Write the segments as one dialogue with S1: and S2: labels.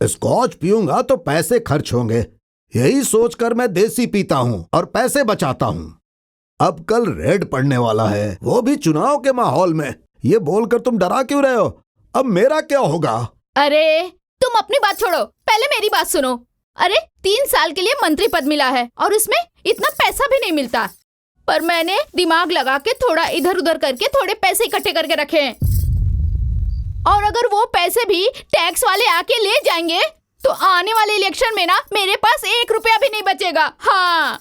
S1: Scotch पीऊंगा तो पैसे खर्च होंगे, यही सोचकर मैं देसी पीता हूँ और पैसे बचाता हूँ। अब कल रेड पड़ने वाला है, वो भी चुनाव के माहौल में। ये बोलकर तुम डरा क्यों रहे हो? अब मेरा क्या होगा?
S2: अरे तुम अपनी बात छोड़ो, पहले मेरी बात सुनो। अरे 3 साल के लिए मंत्री पद मिला है और उसमें इतना पैसा भी नहीं मिलता, पर मैंने दिमाग लगा के थोड़ा इधर उधर करके थोड़े पैसे इकट्ठे करके रखे हैं। और अगर वो पैसे भी टैक्स वाले आके ले जाएंगे तो आने वाले इलेक्शन में ना मेरे पास 1 रुपया भी नहीं बचेगा। हाँ,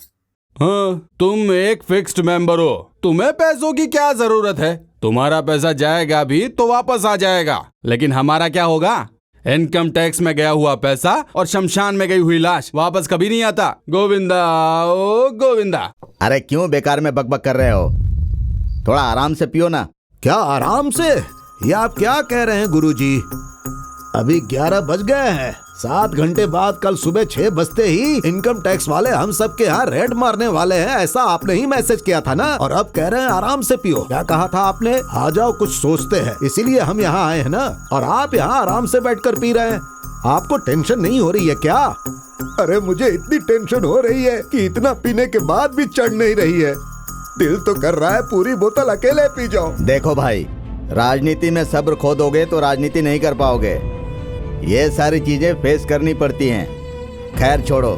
S3: तुम एक फिक्स्ड मेंबर हो, तुम्हें पैसों की क्या जरूरत है? तुम्हारा पैसा जाएगा भी तो वापस आ जाएगा, लेकिन हमारा क्या होगा? इनकम टैक्स में गया हुआ पैसा और शमशान में गई हुई लाश वापस कभी नहीं आता। गोविंदा ओ गोविंदा।
S4: अरे क्यों बेकार में बकबक कर रहे हो? थोड़ा आराम से पियो ना।
S1: क्या आराम से? ये आप क्या कह रहे हैं गुरुजी? अभी 11 बज गए हैं। 7 घंटे बाद कल सुबह 6 बजते ही इनकम टैक्स वाले हम सबके यहाँ रेड मारने वाले हैं, ऐसा आपने ही मैसेज किया था ना। और अब कह रहे हैं आराम से पियो। क्या कहा था आपने? आ जाओ कुछ सोचते हैं, इसीलिए हम यहाँ आए हैं ना। और आप यहाँ आराम से बैठकर पी रहे हैं। आपको टेंशन नहीं हो रही है क्या? अरे मुझे इतनी टेंशन हो रही है कि इतना पीने के बाद भी चढ़ नहीं रही है। दिल तो कर रहा है पूरी बोतल अकेले पी जाओ।
S4: देखो भाई, राजनीति में सब्र खो दोगे तो राजनीति नहीं कर पाओगे। ये सारी चीजें फेस करनी पड़ती हैं। खैर छोड़ो,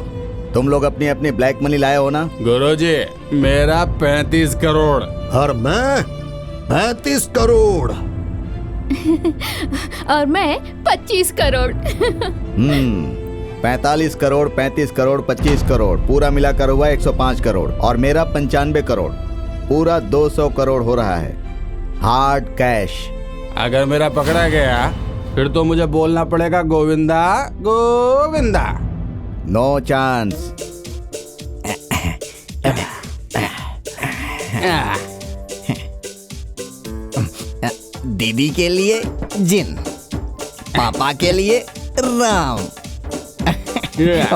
S4: तुम लोग अपनी अपनी ब्लैक मनी लाए हो ना?
S3: गुरुजी, मेरा 35 करोड़।
S1: और मैं 35 करोड़।
S2: और मैं 25 करोड़।
S4: 45 करोड़, 35 करोड़, 25 करोड़, पूरा मिलाकर हुआ 105 करोड़। और मेरा 95 करोड़, पूरा 200 करोड़ हो रहा है हार्ड कैश।
S3: अगर मेरा पकड़ा गया फिर तो मुझे बोलना पड़ेगा गोविंदा गोविंदा।
S4: No chance. दीदी के लिए जिन, पापा के लिए राम,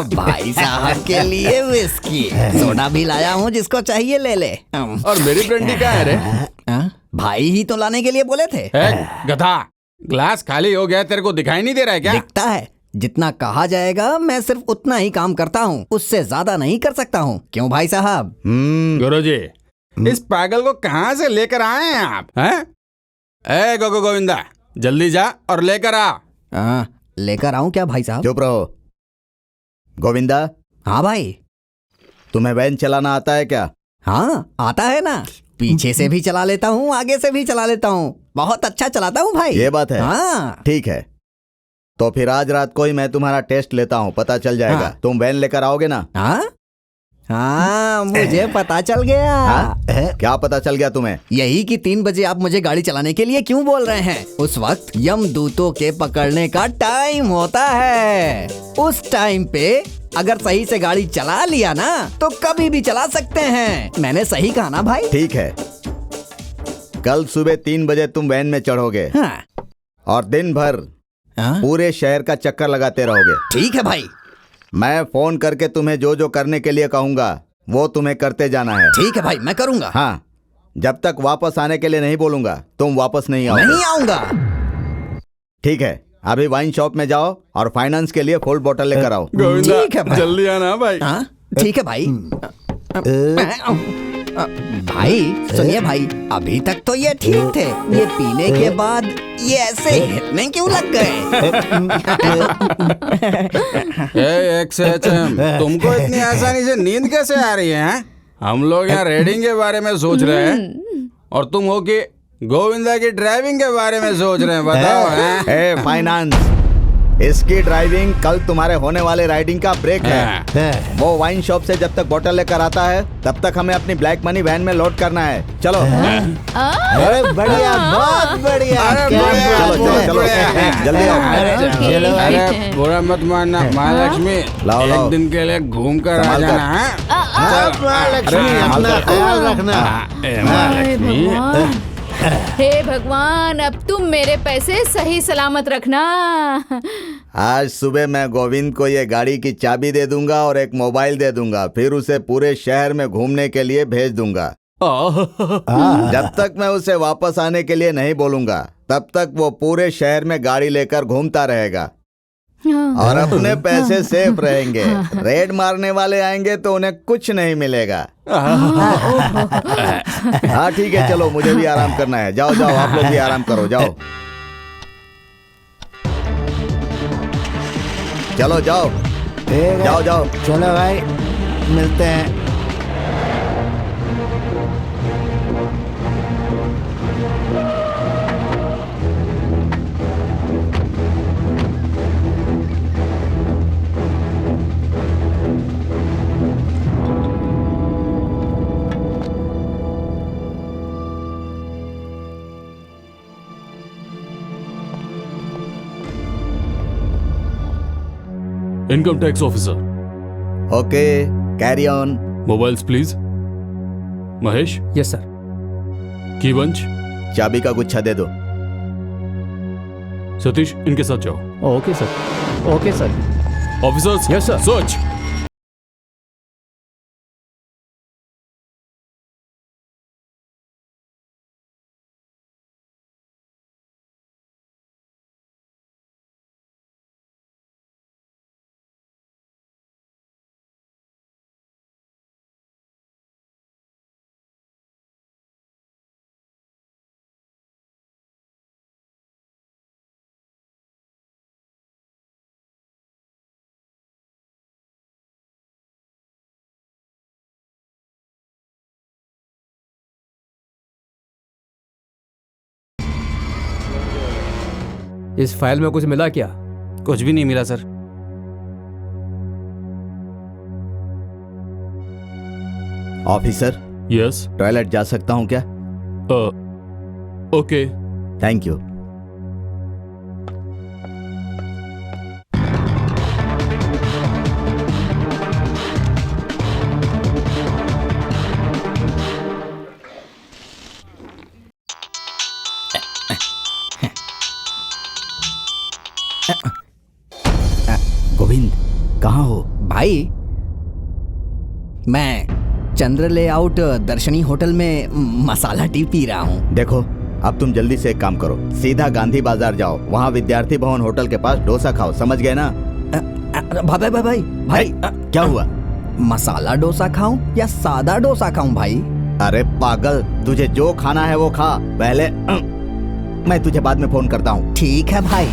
S4: भाई साहब के लिए विस्की, सोडा भी लाया हूँ, जिसको चाहिए ले ले।
S3: और मेरी ब्रांडी क्या है रे?
S4: भाई ही तो लाने के लिए बोले थे।
S3: गधा, ग्लास खाली हो गया, तेरे को दिखाई नहीं दे रहा है क्या?
S4: दिखता है। जितना कहा जाएगा मैं सिर्फ उतना ही काम करता हूँ, उससे ज्यादा नहीं कर सकता हूँ। क्यों भाई साहब?
S3: गुरुजी, इस पागल को कहाँ से लेकर आए हैं आप? हैं? ए गोविंदा, जल्दी जा और लेकर आ।
S4: लेकर आऊं क्या भाई साहब? चुप रहो। गोविंदा। हाँ भाई। तुम्हें वैन चलाना आता है क्या? हाँ आता है ना, पीछे से भी चला लेता हूँ, आगे से भी चला लेता हूँ, बहुत अच्छा चलाता हूँ भाई। ये बात है? हाँ। ठीक है, तो फिर आज रात को ही मैं तुम्हारा टेस्ट लेता हूँ, पता चल जाएगा। हाँ। तुम वैन लेकर आओगे ना? हाँ मुझे पता चल गया। क्या पता चल गया तुम्हें? यही कि 3 बजे आप मुझे गाड़ी चलाने के लिए क्यों बोल रहे हैं। उस वक्त यमदूतों के पकड़ने का टाइम होता है। उस टाइम पे अगर सही से गाड़ी चला लिया ना तो कभी भी चला सकते हैं। मैंने सही कहा ना भाई? ठीक है, कल सुबह 3 बजे तुम वैन में चढ़ोगे। हाँ। और दिन भर पूरे शहर का चक्कर लगाते रहोगे। ठीक है भाई। मैं फोन करके तुम्हें जो जो करने के लिए कहूँगा वो तुम्हें करते जाना है। ठीक है भाई, मैं करूँगा। हाँ, जब तक वापस आने के लिए नहीं बोलूँगा तुम वापस नहीं आओगे। नहीं आऊँगा। ठीक है, अभी वाइन शॉप में जाओ और फाइनेंस के लिए फुल बोतल लेकर आओ। ठीक है भाई। जल्दी आना भाई। ठीक है भाई। भाई सुनिए भाई, अभी तक तो ये ठीक थे, ये पीने के बाद ये ऐसे हिलने क्यों लग गए?
S3: तुमको इतनी आसानी से नींद कैसे आ रही है? हम लोग यहाँ रेडिंग के बारे में सोच रहे हैं और तुम हो कि गोविंदा की ड्राइविंग के बारे में सोच रहे हैं, बताओ। हैं?
S4: ए फाइनेंस, इसकी ड्राइविंग कल तुम्हारे होने वाले राइडिंग का ब्रेक है। वो वाइन शॉप से जब तक बोतल लेकर आता है तब तक हमें अपनी ब्लैक मनी वैन में लोड करना है। चलो।
S1: अरे बढ़िया, बहुत बढ़िया।
S3: अरे
S1: क्या
S3: बढ़िया,
S1: बात
S4: चलो
S1: है।
S4: चलो चलो, जल्दी आओ।
S2: चलो।
S3: अरे बुरा मत मानना महालक्ष्मी,
S4: लाओ,
S3: एक
S4: लाओ।
S3: दिन के लिए घूम कर आ
S4: संभाल कर।
S3: जाना है।
S1: हाँ, महालक्ष्मी,
S4: अरे,
S1: अपना
S4: संभाल कर।
S1: ख्याल रखना।
S3: ए, महालक्ष्मी,
S2: हे भगवान, अब तुम मेरे पैसे सही सलामत रखना।
S4: आज सुबह मैं गोविंद को ये गाड़ी की चाबी दे दूंगा और एक मोबाइल दे दूंगा, फिर उसे पूरे शहर में घूमने के लिए भेज दूंगा। जब तक मैं उसे वापस आने के लिए नहीं बोलूंगा तब तक वो पूरे शहर में गाड़ी लेकर घूमता रहेगा और अपने पैसे सेफ रहेंगे। रेड मारने वाले आएंगे तो उन्हें कुछ नहीं मिलेगा। हाँ ठीक है, चलो मुझे भी आराम करना है। जाओ जाओ, आप लोग भी आराम करो, जाओ। चलो जाओ
S1: ठीक है।
S4: जाओ जाओ।
S1: चलो भाई, मिलते हैं।
S3: Income tax officer,
S4: okay, carry on.
S3: Mobiles please. Mahesh,
S5: yes sir.
S3: की बंच।
S4: चाबी का गुच्छा दे दो।
S3: सतीश, इनके साथ जाओ।
S5: Okay sir. Okay sir.
S3: Officers,
S5: Yes, sir.
S3: Search.
S5: इस फाइल में कुछ मिला क्या?
S3: कुछ भी नहीं मिला सर।
S4: Officer,
S3: yes.
S4: टॉयलेट जा सकता हूँ क्या?
S3: ओके।
S4: Thank you. गोविंद, कहाँ हो?
S6: भाई, मैं चंद्र लेआउट दर्शनी होटल में मसाला टी पी रहा हूँ।
S4: देखो, अब तुम जल्दी से एक काम करो, सीधा गांधी बाजार जाओ, वहाँ विद्यार्थी भवन होटल के पास डोसा खाओ, समझ गए ना?
S6: भाई भाई भाई भाई,
S4: क्या हुआ?
S6: मसाला डोसा खाऊं या सादा डोसा खाऊं भाई?
S4: अरे पागल, तुझे जो खाना है वो खा पहले। मैं तुझे बाद में फोन करता हूँ।
S6: ठीक है भाई।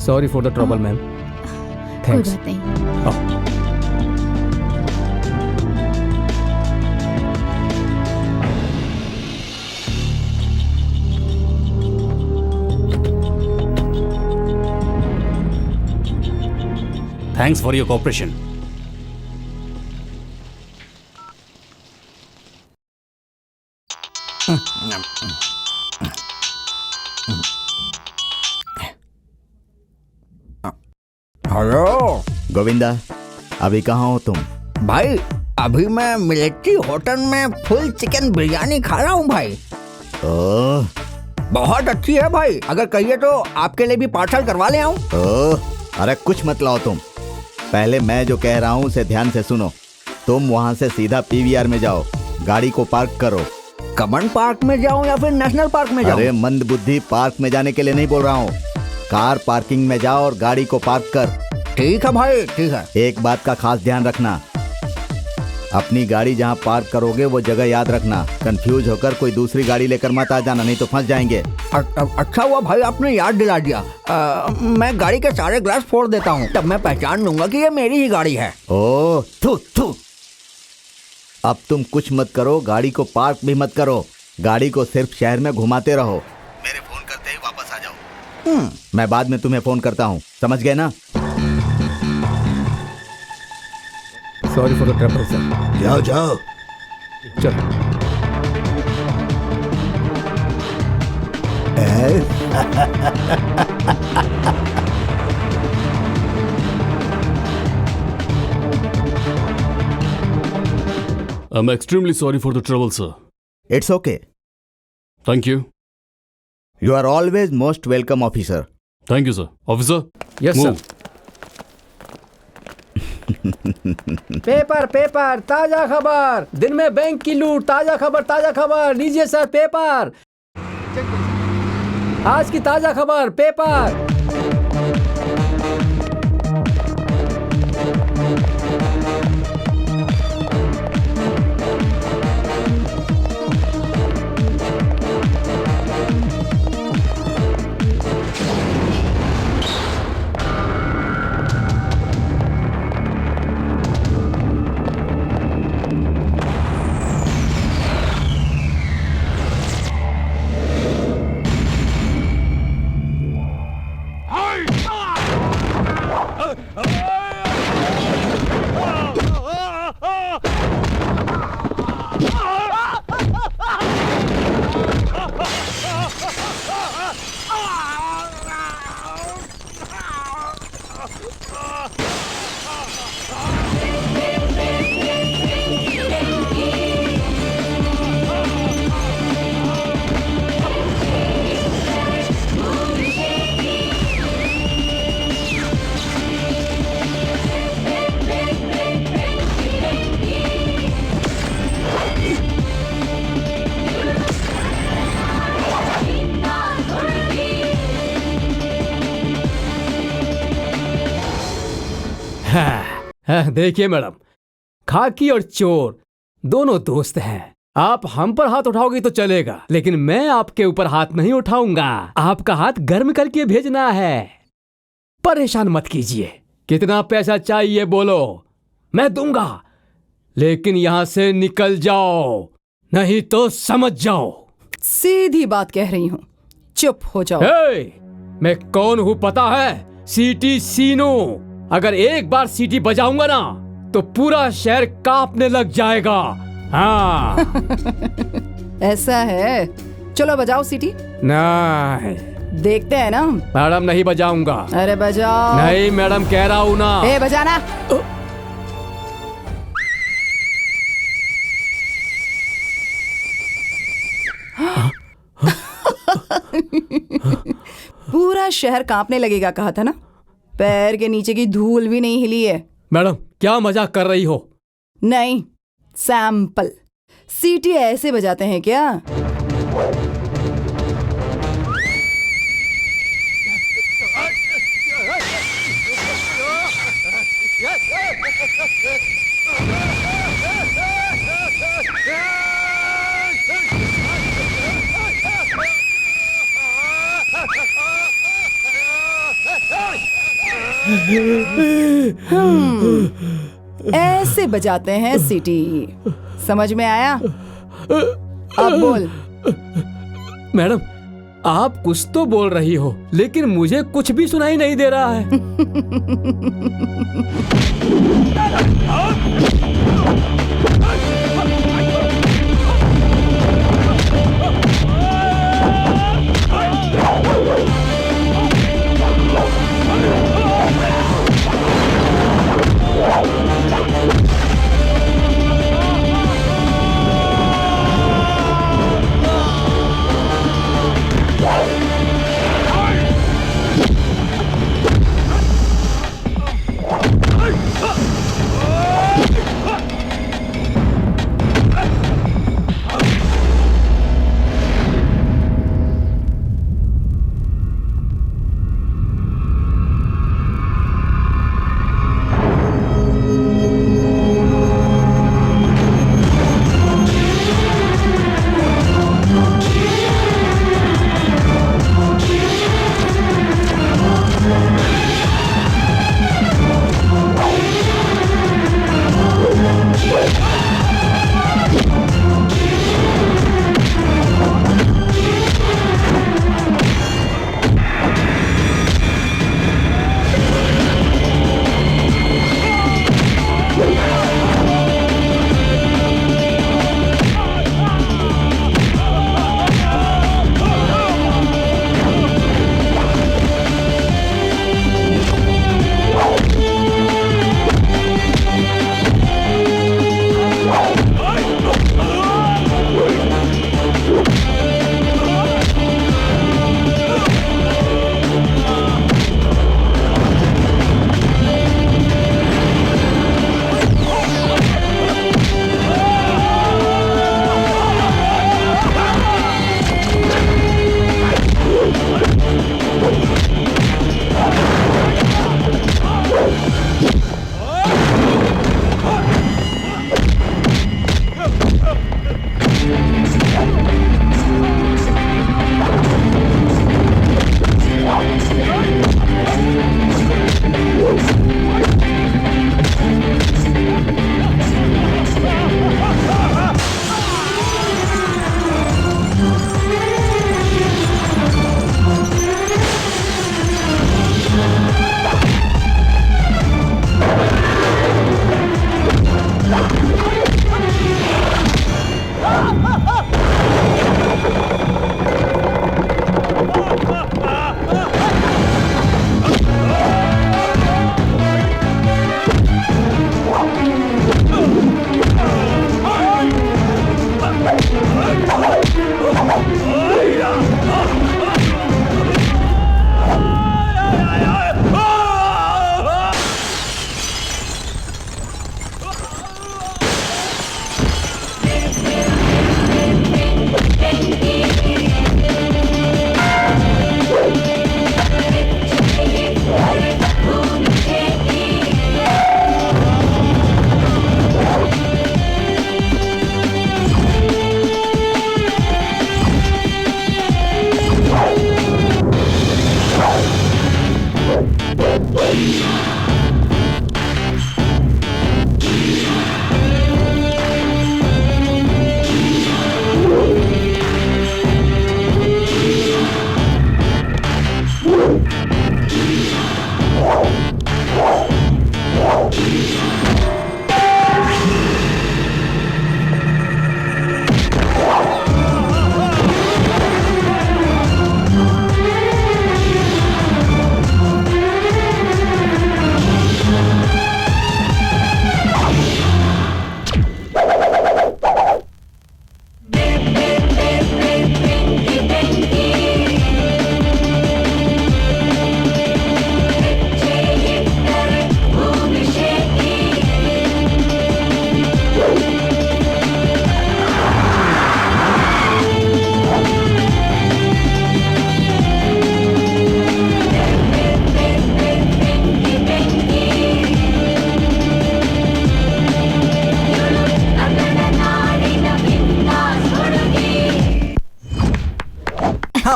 S5: Sorry for the trouble ma'am.
S2: कोई
S5: थैंक्स।
S2: बात नहीं।
S3: Thanks for your cooperation.
S6: Hello
S4: Govinda, अभी कहाँ हो तुम?
S6: भाई, अभी मैं मिलिट्री होटल में फुल चिकन बिरयानी खा रहा हूँ भाई।
S4: ओह,
S6: बहुत अच्छी है भाई, अगर कहिए तो आपके लिए भी पार्सल करवा ले आऊं।
S4: ओह, अरे कुछ मत लाओ तुम। पहले मैं जो कह रहा हूँ उसे ध्यान से सुनो। तुम वहाँ से सीधा पीवीआर में जाओ, गाड़ी को पार्क करो।
S6: कमन पार्क में जाऊं या फिर नेशनल पार्क में जाऊं?
S4: अरे मंद बुद्धि, पार्क में जाने के लिए नहीं बोल रहा हूँ। कार पार्किंग में जाओ और गाड़ी को पार्क कर।
S6: ठीक है भाई, ठीक है।
S4: एक बात का खास ध्यान रखना, अपनी गाड़ी जहाँ पार्क करोगे वो जगह याद रखना। कंफ्यूज होकर कोई दूसरी गाड़ी लेकर मत आ जाना, नहीं तो फंस जाएंगे।
S6: अच्छा हुआ भाई, आपने याद दिला दिया। मैं गाड़ी के सारे ग्लास फोड़ देता हूँ, तब मैं पहचान लूंगा कि ये मेरी ही गाड़ी है।
S4: ओह, थू थू। अब तुम कुछ मत करो, गाड़ी को पार्क भी मत करो, गाड़ी को सिर्फ शहर में घुमाते रहो। मेरे फोन करते ही वापस आ जाओ। मैं बाद में तुम्हें फोन करता हूँ, समझ गए ना?
S5: Sorry for the trouble sir.
S1: जाओ जाओ।
S5: चलो।
S3: I'm extremely sorry for the trouble, sir.
S4: It's okay.
S3: Thank you.
S4: You are always most welcome officer.
S3: Thank you, sir. Officer,
S5: yes
S3: move.
S5: Sir. Paper paper, ताजा खबर, दिन में bank की लूट, ताजा खबर लीजिए सर पेपर। आज की ताजा खबर पेपर। देखिए मैडम, खाकी और चोर दोनों दोस्त हैं। आप हम पर हाथ उठाओगी तो चलेगा, लेकिन मैं आपके ऊपर हाथ नहीं उठाऊंगा। आपका हाथ गर्म करके भेजना है। परेशान मत कीजिए। कितना पैसा चाहिए बोलो, मैं दूंगा, लेकिन यहां से निकल जाओ, नहीं तो समझ जाओ।
S7: सीधी बात कह रही हूँ, चुप हो जाओ।
S5: मैं कौन हूँ पता है? सीटी सीनो। अगर एक बार सीटी बजाऊंगा ना तो पूरा शहर कांपने लग जाएगा। हाँ।
S7: ऐसा है, चलो बजाओ सीटी।
S5: नहीं
S7: देखते हैं ना।
S5: मैडम नहीं बजाऊंगा।
S7: अरे बजाओ।
S5: नहीं मैडम कह रहा हूँ ना।
S7: बजाना। पूरा शहर कांपने लगेगा कहा था ना। पैर के नीचे की धूल भी नहीं हिली है।
S5: मैडम क्या मजाक कर रही हो?
S7: नहीं, सैंपल। सीटी ऐसे बजाते हैं क्या? ऐसे बजाते हैं सीटी। समझ में आया? अब बोल।
S5: मैडम आप कुछ तो बोल रही हो, लेकिन मुझे कुछ भी सुनाई नहीं दे रहा है।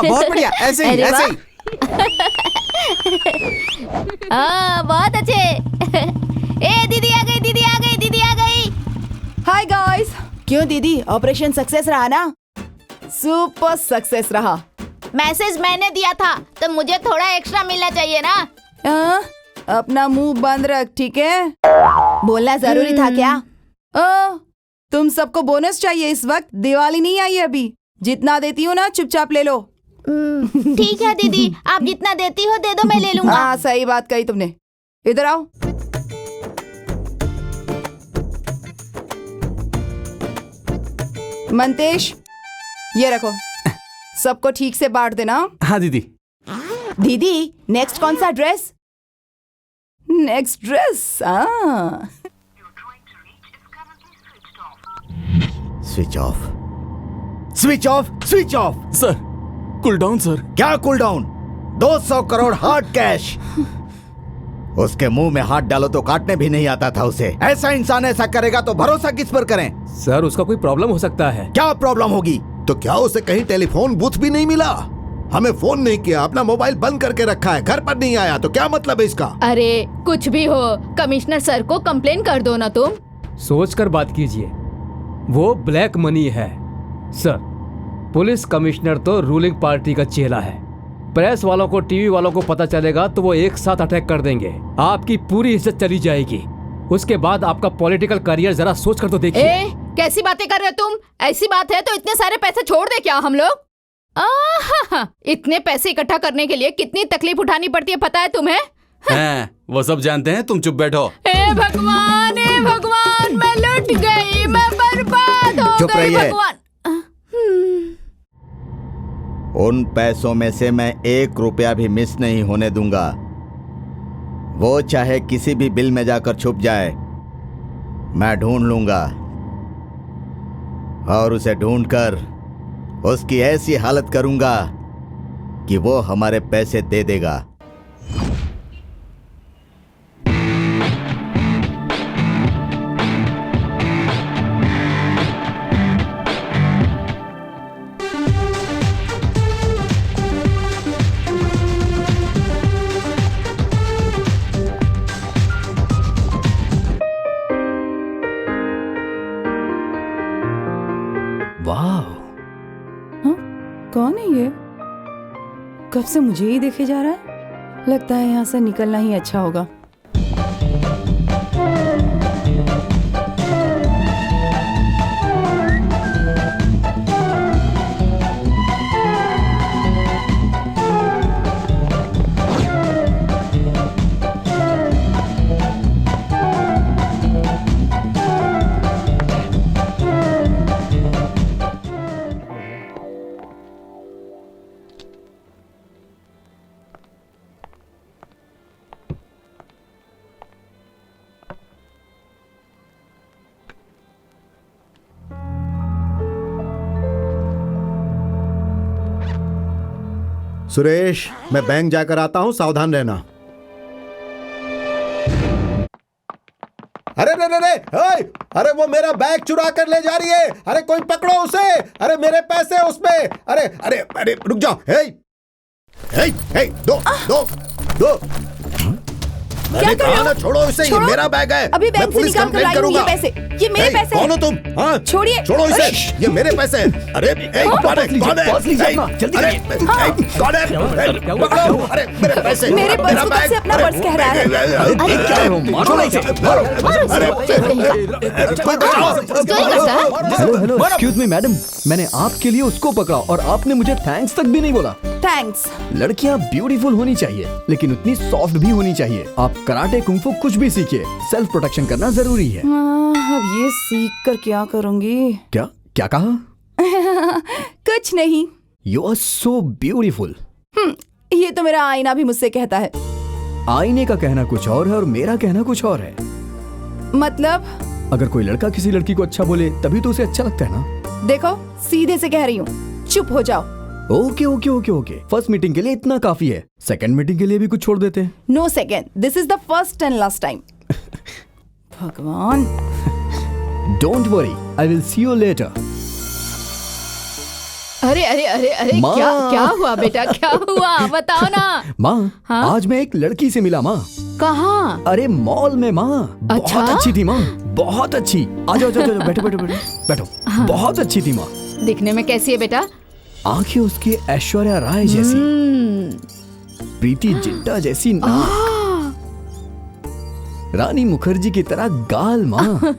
S4: बहुत बढ़िया, ऐसे ही
S2: अरे
S4: ऐसे
S2: वाह।
S4: ही।
S2: हाँ बहुत अच्छे। ए दीदी आ गई, दीदी आ गई, दीदी आ गई।
S7: हाय गाइस, क्यों दीदी ऑपरेशन सक्सेस रहा ना? सुपर सक्सेस रहा।
S2: मैसेज मैंने दिया था तो मुझे थोड़ा एक्स्ट्रा मिलना चाहिए ना।
S7: अपना मुंह बंद रख, ठीक है? बोलना जरूरी था क्या? तुम सबको बोनस चाहिए इस वक्त, दिवाली नहीं आई है अभी। जितना देती हूँ ना चुपचाप ले लो।
S2: ठीक है दीदी, आप जितना देती हो दे दो, मैं ले लूंगा।
S7: हाँ सही बात कही तुमने। इधर आओ। मंतेश, ये रखो, सबको ठीक से बांट देना।
S3: हाँ दीदी।
S7: दीदी नेक्स्ट कौन सा dress? Next dress
S4: switch off, switch off, switch off.
S3: Sir cool down sir.
S4: क्या cool down? 200 crore hard cash. उसके मुंह में हाथ डालो तो काटने भी नहीं आता था उसे। ऐसा इंसान ऐसा करेगा तो भरोसा किस पर करें?
S5: सर उसका कोई प्रॉब्लम हो सकता है।
S4: क्या प्रॉब्लम होगी?
S1: तो क्या उसे कहीं टेलीफोन बूथ भी नहीं मिला? हमें फोन नहीं किया, अपना मोबाइल बंद करके रखा है, घर पर नहीं आया, तो क्या मतलब है इसका?
S2: अरे कुछ भी हो, कमिश्नर सर को कंप्लेन कर दो ना तुम।
S5: सोच कर बात कीजिए, वो ब्लैक मनी है। सर पुलिस कमिश्नर तो रूलिंग पार्टी का चेला है। प्रेस वालों को, टीवी वालों को पता चलेगा तो वो एक साथ अटैक कर देंगे, आपकी पूरी इज्जत चली जाएगी। उसके बाद आपका पॉलिटिकल करियर जरा सोच कर तो देखिए।
S2: कैसी बातें कर रहे हो तुम? ऐसी बात है तो इतने सारे पैसे छोड़ दे क्या हम लोग? इतने पैसे इकट्ठा करने के लिए कितनी तकलीफ उठानी पड़ती है पता है तुम्हें?
S3: हैं, वो सब जानते हैं, तुम चुप बैठो।
S2: हे भगवान, मैं लुट गई, मैं बर्बाद हो
S4: चुप
S2: गई
S4: रहिए।
S2: भगवान।
S4: उन पैसों में से मैं 1 रुपया भी मिस नहीं होने दूंगा। वो चाहे किसी भी बिल में जाकर छुप जाए, मैं ढूंढ लूंगा और उसे ढूंढकर उसकी ऐसी हालत करूंगा कि वो हमारे पैसे दे देगा।
S7: कौन है ये? कब से मुझे ही देखे जा रहा है। लगता है यहाँ से निकलना ही अच्छा होगा।
S1: सुरेश, मैं बैंक जाकर आता हूं, सावधान रहना। अरे रे रे रे, अरे वो मेरा बैग चुरा कर ले जा रही है। अरे कोई पकड़ो उसे। अरे मेरे पैसे उसमें। अरे अरे अरे रुक जाओ। दो मैंने कहा ना छोड़ो इसे, ये मेरा बैग है।
S7: अभी
S1: मैं
S7: बैंक से
S1: पुलिस
S7: निकाल कर
S1: कंप्लेंट
S7: लाई हूँ ये
S1: करूंगा।
S7: पैसे। ये मेरे पैसे हैं।
S1: कौन हो तुम? हाँ
S7: छोड़िए।
S1: छोड़ो इसे, ये मेरे पैसे हैं। अरे कौन है? कौन है? कौन है? पकड़ो। अरे मेरे पैसे,
S7: मेरे पर्स
S1: मेरा
S7: को
S1: बैग।
S7: से अपना पर्स कह रहा है।
S4: क्या हो? मारो इसे।
S8: Hello hello, excuse me madam, मैंने आपके लिए उसको पकड़ा और आपने मुझे थैंक्स तक भी नहीं बोला।
S7: थैंक्स।
S8: लड़कियां ब्यूटीफुल होनी चाहिए लेकिन उतनी सॉफ्ट भी होनी चाहिए। आप कराटे कुंफू कुछ भी सीखिए, सेल्फ प्रोटेक्शन करना जरूरी है।
S7: अब ये सीख कर क्या करूंगी?
S8: क्या क्या कहा?
S7: कुछ नहीं।
S8: You are so beautiful.
S7: ये तो मेरा आईना भी मुझसे कहता है।
S8: आईने का कहना कुछ और है और मेरा कहना कुछ और है।
S7: मतलब?
S8: अगर कोई लड़का किसी लड़की को अच्छा बोले तभी तो उसे अच्छा लगता है ना।
S7: देखो सीधे से कह रही हूँ, चुप हो जाओ।
S8: Okay okay okay okay, first meeting के लिए इतना काफी है, सेकंड मीटिंग के लिए भी कुछ छोड़ देते हैं।
S7: No second, this is the first and last time. भगवान।
S8: Don't worry, I will see you later.
S2: अरे अरे अरे अरे
S8: माँ।
S2: क्या क्या हुआ बेटा, क्या हुआ बताओ ना।
S8: माँ,
S2: हाँ?
S8: आज मैं एक लड़की से मिला माँ।
S2: कहाँ?
S8: अरे मॉल में माँ।
S2: अच्छा?
S8: बहुत अच्छी थी माँ, बहुत अच्छी। आ जाओ जाओ जाओ, बैठो बैठो बैठो बैठो।
S2: हाँ।
S8: बहुत अच्छी थी माँ।
S2: दिखने में कैसी है बेटा?
S8: आंखें उसकी ऐश्वर्या राय जैसी, प्रीति जिंटा जैसी नाक, रानी मुखर्जी की तरह गाल माँ,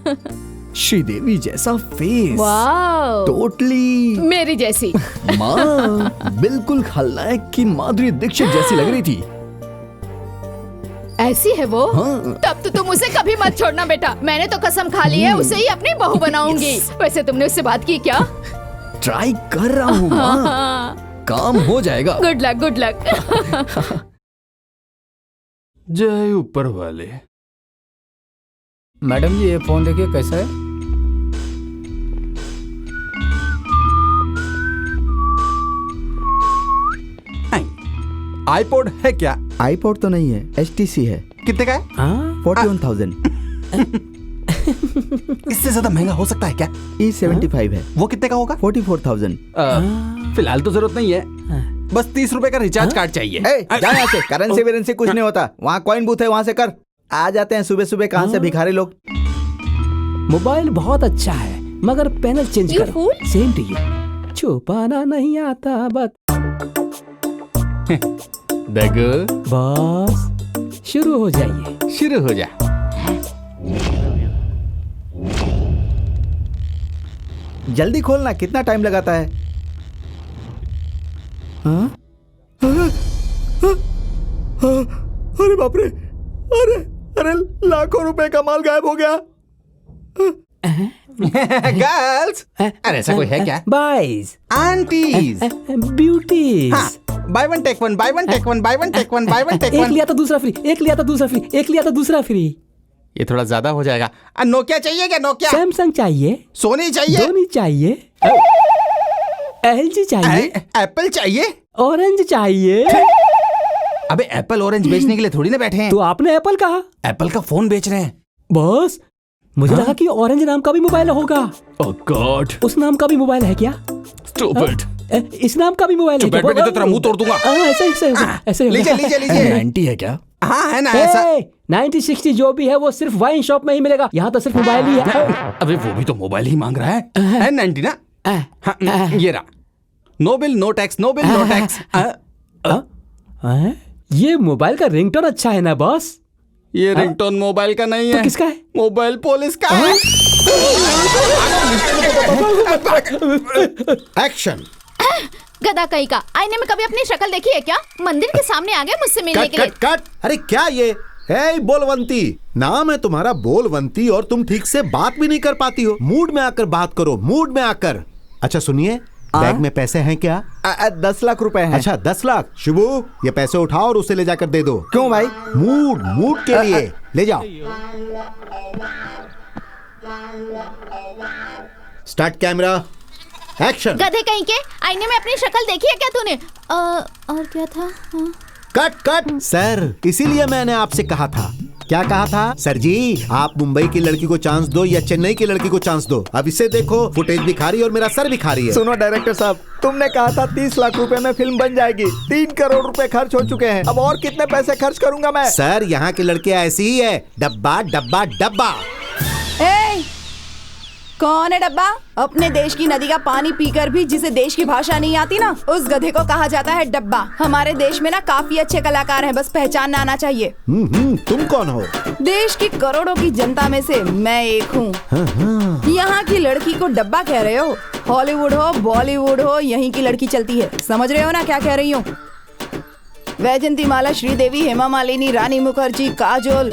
S8: श्रीदेवी जैसा फेस,
S2: वाओ,
S8: टोटली
S2: मेरी जैसी।
S8: माँ बिल्कुल खलनायक की माधुरी दीक्षित जैसी लग रही थी।
S2: ऐसी है वो?
S8: हाँ।
S2: तब तो तुम उसे कभी मत छोड़ना बेटा। मैंने तो कसम खा ली है उसे ही अपनी बहू बनाऊंगी। वैसे तुमने उससे बात की क्या?
S8: ट्राई कर रहा हूँ माँ, काम हो जाएगा।
S2: Good luck, good luck.
S3: जय ऊपर वाले।
S9: मैडम जी ये फोन देखिए कैसा है।
S3: आईपॉड है क्या?
S4: आईपॉड तो नहीं है, HTC है।
S3: कितने का है?
S4: 41,000।
S3: इससे ज्यादा महंगा हो सकता है क्या?
S4: E75 है।
S3: वो कितने का होगा?
S4: 44,000।
S3: फिलहाल तो जरूरत नहीं है, बस 30 रुपए का रिचार्ज कार्ड चाहिए।
S4: जा यहाँ से, करेंसी वेरेंसी कुछ नहीं होता। वहाँ कॉइन बूथ है, वहाँ से कर। आ जाते हैं सुबह सुबह कहाँ से भिखारी लोग।
S5: मोबाइल बहुत अच्छा है मगर पैनल चेंज
S2: You
S5: करो।
S2: fool?
S5: Same to you. छुपाना नहीं आता बस।
S3: देखो,
S5: बस शुरू हो जाइए।
S3: शुरू हो जा।
S4: जल्दी खोलना, कितना टाइम लगाता है? हाँ? अरे बाप रे, अरे अरे लाखों रुपए का माल गायब हो गया।
S3: गर्ल्स, अरे ऐसा कोई है क्या?
S5: Boys,
S3: aunties,
S5: beauties.
S3: Buy one take one, buy one take one, buy one take one, buy one take
S5: एक
S3: वन।
S5: लिया तो दूसरा फ्री, एक लिया तो दूसरा फ्री, एक लिया तो दूसरा फ्री।
S3: ये थोड़ा ज्यादा हो जाएगा। नोकिया चाहिए क्या? नोकिया?
S5: सैमसंग चाहिए,
S3: सोनी चाहिए?
S5: सोनी चाहिए, LG चाहिए,
S3: एप्पल चाहिए?
S5: ऑरेंज चाहिए।
S3: अबे एप्पल ऑरेंज बेचने के लिए थोड़ी ना बैठे हैं।
S5: तो आपने एप्पल कहा?
S3: एप्पल का फोन बेच रहे हैं।
S5: बॉस, मुझे लगा कि ऑरेंज नाम का भी मोबाइल होगा।
S3: ओह गॉड,
S5: उस नाम का भी मोबाइल है क्या?
S3: स्टूपिड।
S5: इस नाम का भी मोबाइल है क्या?
S3: बैठ बैठ तेरा मुंह तोड़ दूंगा।
S5: ऐसे ऐसे होगा, ऐसे होगा।
S3: लीजिए लीजिए लीजिए।
S8: 90 है क्या?
S3: हाँ है ना ऐसा।
S5: 90-60 जो भी है वो सिर्फ वाइन शॉप में ही मिलेगा, यहाँ तो सिर्फ मोबाइल ही है।
S3: अबे वो भी तो मोबाइल ही मांग रहा है 90 ना। हाँ, ये रहा। No bill no tax, no bill no tax.
S5: ये मोबाइल का रिंगटोन अच्छा है ना बॉस?
S3: ये रिंगटोन मोबाइल का नहीं है।
S5: तो किसका है?
S3: मोबाइल पुलिस का है।
S1: एक्शन।
S2: गधा कहीं का। आईने में कभी अपनी शक्ल देखी है क्या? मंदिर के सामने आ गए मुझसे मिलने
S1: कट
S2: के लिए।
S1: Cut cut. अरे क्या ये है? बोलवंती नाम है तुम्हारा, बोलवंती, और तुम ठीक से बात भी नहीं कर पाती हो। मूड में आकर बात करो, मूड में आकर। अच्छा सुनिए, बैग में पैसे हैं क्या?
S4: 10 लाख रुपए हैं।
S1: अच्छा 10 लाख। शिबू, ये पैसे उठाओ और उसे ले जाकर दे दो।
S4: क्यों भाई?
S1: मूड मूड के लिए ले जाओ। Start camera, action.
S2: गधे कहीं के। आईने में अपनी शक्ल देखी है क्या तूने? और क्या था? हाँ।
S1: Cut cut. सर, इसीलिए मैंने आपसे कहा था। क्या कहा था? सर जी, आप मुंबई की लड़की को चांस दो या चेन्नई की लड़की को चांस दो। अब इसे देखो, फुटेज भी खा रही है और मेरा सर भी खा रही है।
S4: सुनो डायरेक्टर साहब, तुमने कहा था 30 लाख रुपए में फिल्म बन जाएगी। 3 करोड़ रुपए खर्च हो चुके हैं। अब और कितने पैसे खर्च करूंगा मैं?
S1: सर, यहाँ की लड़कियां ऐसी ही है, डब्बा डब्बा डब्बा।
S7: ए, कौन है डब्बा? अपने देश की नदी का पानी पीकर भी जिसे देश की भाषा नहीं आती ना, उस गधे को कहा जाता है डब्बा। हमारे देश में ना काफी अच्छे कलाकार हैं, बस पहचानना आना चाहिए।
S1: तुम कौन हो?
S7: देश की करोड़ों की जनता में से मैं एक हूँ। यहाँ की लड़की को डब्बा कह रहे हो? हॉलीवुड हो, बॉलीवुड हो, यहीं की लड़की चलती है। समझ रहे हो ना क्या कह रही हूँ? वैजयंती माला, श्रीदेवी, हेमा मालिनी, रानी मुखर्जी, काजोल,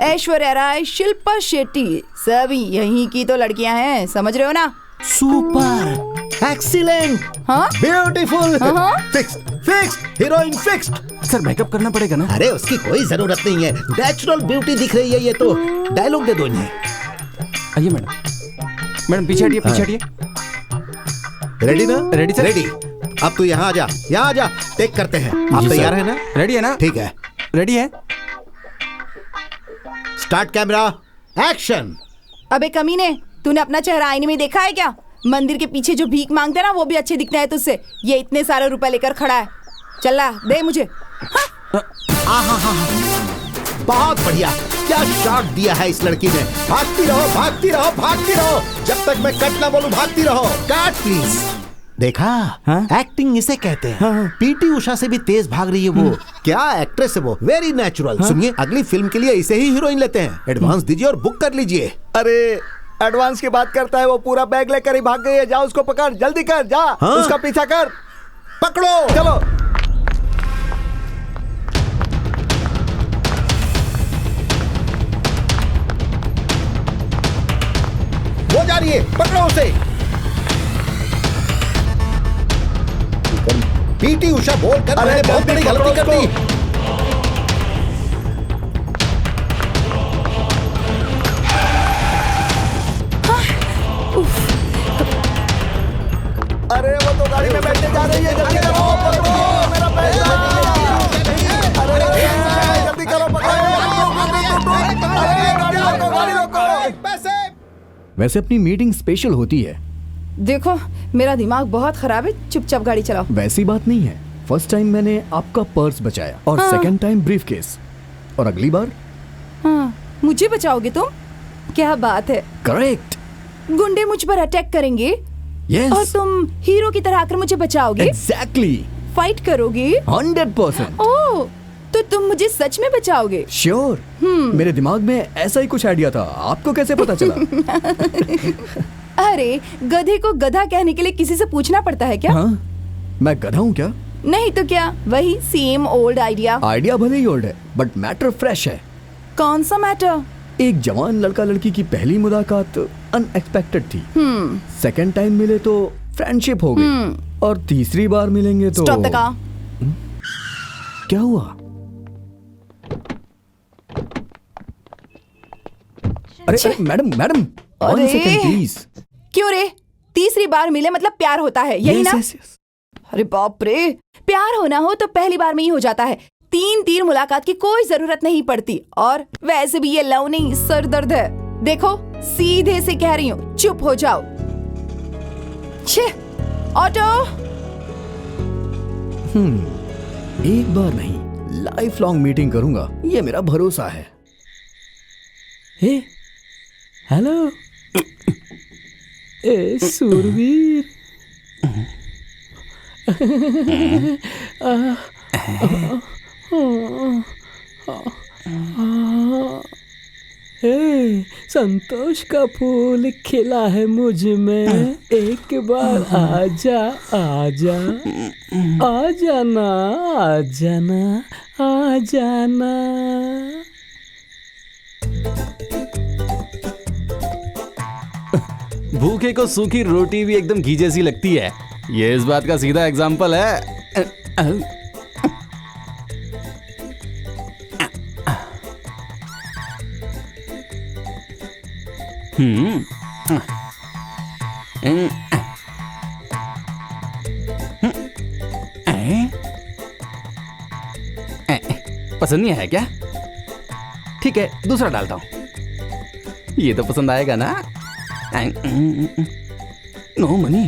S7: ऐश्वर्या राय, शिल्पा शेट्टी, सभी यहीं की तो लड़कियां हैं। समझ रहे हो ना?
S1: सुपर, एक्सीलेंट,
S7: हाँ?
S1: ब्यूटीफुल,
S7: हाँ?
S1: Fix, heroine fixed.
S3: Sir makeup करना पड़ेगा ना?
S1: अरे उसकी कोई जरूरत नहीं है, नेचुरल ब्यूटी दिख रही है। ये तो डायलॉग दे दो इन्हें।
S3: आइए मैडम, मैडम पीछे हटिए, पीछे हटिए।
S1: रेडी ना?
S3: Ready sir.
S1: रेडी। अब तू यहाँ आ जा, यहाँ आ जा, टेक करते हैं। आप तैयार है ना?
S3: रेडी है ना?
S1: ठीक है,
S3: रेडी है।
S1: Start camera, action.
S7: अबे कमीने, तूने अपना चेहरा आईने में देखा है क्या? मंदिर के पीछे जो भीख मांगते हैं ना वो भी अच्छे दिखते हैं तुझसे। ये इतने सारे रुपए लेकर खड़ा है, चला दे मुझे।
S1: बहुत बढ़िया, क्या शॉट दिया है इस लड़की ने। भागती रहो भागती रहो भागती रहो, जब तक मैं कट ना बोलूं भागती रहो। Cut please. देखा, एक्टिंग इसे कहते हैं। पीटी उषा से भी तेज भाग रही है वो। क्या एक्ट्रेस है वो, वेरी नेचुरल। सुनिए, अगली फिल्म के लिए इसे ही हीरोइन लेते हैं। एडवांस दीजिए और बुक कर लीजिए।
S8: अरे एडवांस की बात करता है, वो पूरा बैग लेकर ही भाग गई है। जा उसको पकड़, जल्दी कर, जा उसका पीछा कर।
S1: पकड़ो,
S8: चलो।
S1: वो जा रही है, पकड़ो उसे। पीटी उषा बोल कर मैंने बहुत बड़ी गलती कर दी।
S8: अरे वो तो गाड़ी में बैठने जा रही है, जल्दी करो, पकड़ो मेरा पैसा। अरे जल्दी करो, पकड़ो।
S10: वैसे अपनी मीटिंग स्पेशल होती है।
S7: देखो मेरा दिमाग बहुत खराब है, चुपचाप गाड़ी चलाओ।
S10: वैसी बात नहीं है। फर्स्ट टाइम मैंने आपका पर्स बचाया और सेकंड टाइम ब्रीफ केस, और अगली बार
S7: मुझे बचाओगे तुम? क्या बात है।
S10: करेक्ट।
S7: गुंडे मुझ पर अटैक करेंगे
S10: Yes.
S7: और तुम हीरो की तरह आकर मुझे बचाओगे।
S10: Exactly.
S7: फाइट करोगे
S10: 100%।
S7: ओह, तो तुम मुझे सच में बचाओगे?
S10: श्योर। मेरे दिमाग में ऐसा ही कुछ आइडिया था, आपको कैसे पता चला?
S7: अरे गधे को गधा कहने के लिए किसी से पूछना पड़ता है क्या?
S10: हाँ, मैं गधा हूँ क्या?
S7: नहीं तो क्या, वही सेम ओल्ड आइडिया।
S10: आइडिया भले ही ओल्ड है, बट मैटर फ्रेश है।
S7: कौन सा मैटर?
S10: एक जवान लड़का लड़की की पहली मुलाकात अनएक्सपेक्टेड थी। सेकंड टाइम मिले तो फ्रेंडशिप हो गई, और तीसरी बार मिलेंगे तो
S7: स्टॉप द कार।
S10: क्या हुआ? अरे madam madam, one second please.
S7: क्यों रे? तीसरी बार मिले मतलब प्यार होता है, यही ना? अरे बाप रे, प्यार होना हो तो पहली बार में ही हो जाता है। 3 तीर मुलाकात की कोई जरूरत नहीं पड़ती। और वैसे भी ये लव नहीं, सर दर्द है। देखो सीधे से कह रही हूँ, चुप हो जाओ। छे, ऑटो।
S10: एक बार नहीं, लाइफ लॉन्ग मीटिंग करूंगा, ये मेरा भरोसा है। हे, हेलो। ए सूरवीर। संतोष का फूल खिला है मुझ में, एक बार आजा आजा, आ जाना आ जाना आ जाना।
S3: भूखे को सूखी रोटी भी एकदम घी जैसी लगती है, ये इस बात का सीधा एग्जाम्पल है। पसंद नहीं आया क्या? ठीक है, दूसरा डालता हूं, ये तो पसंद आएगा ना। No money.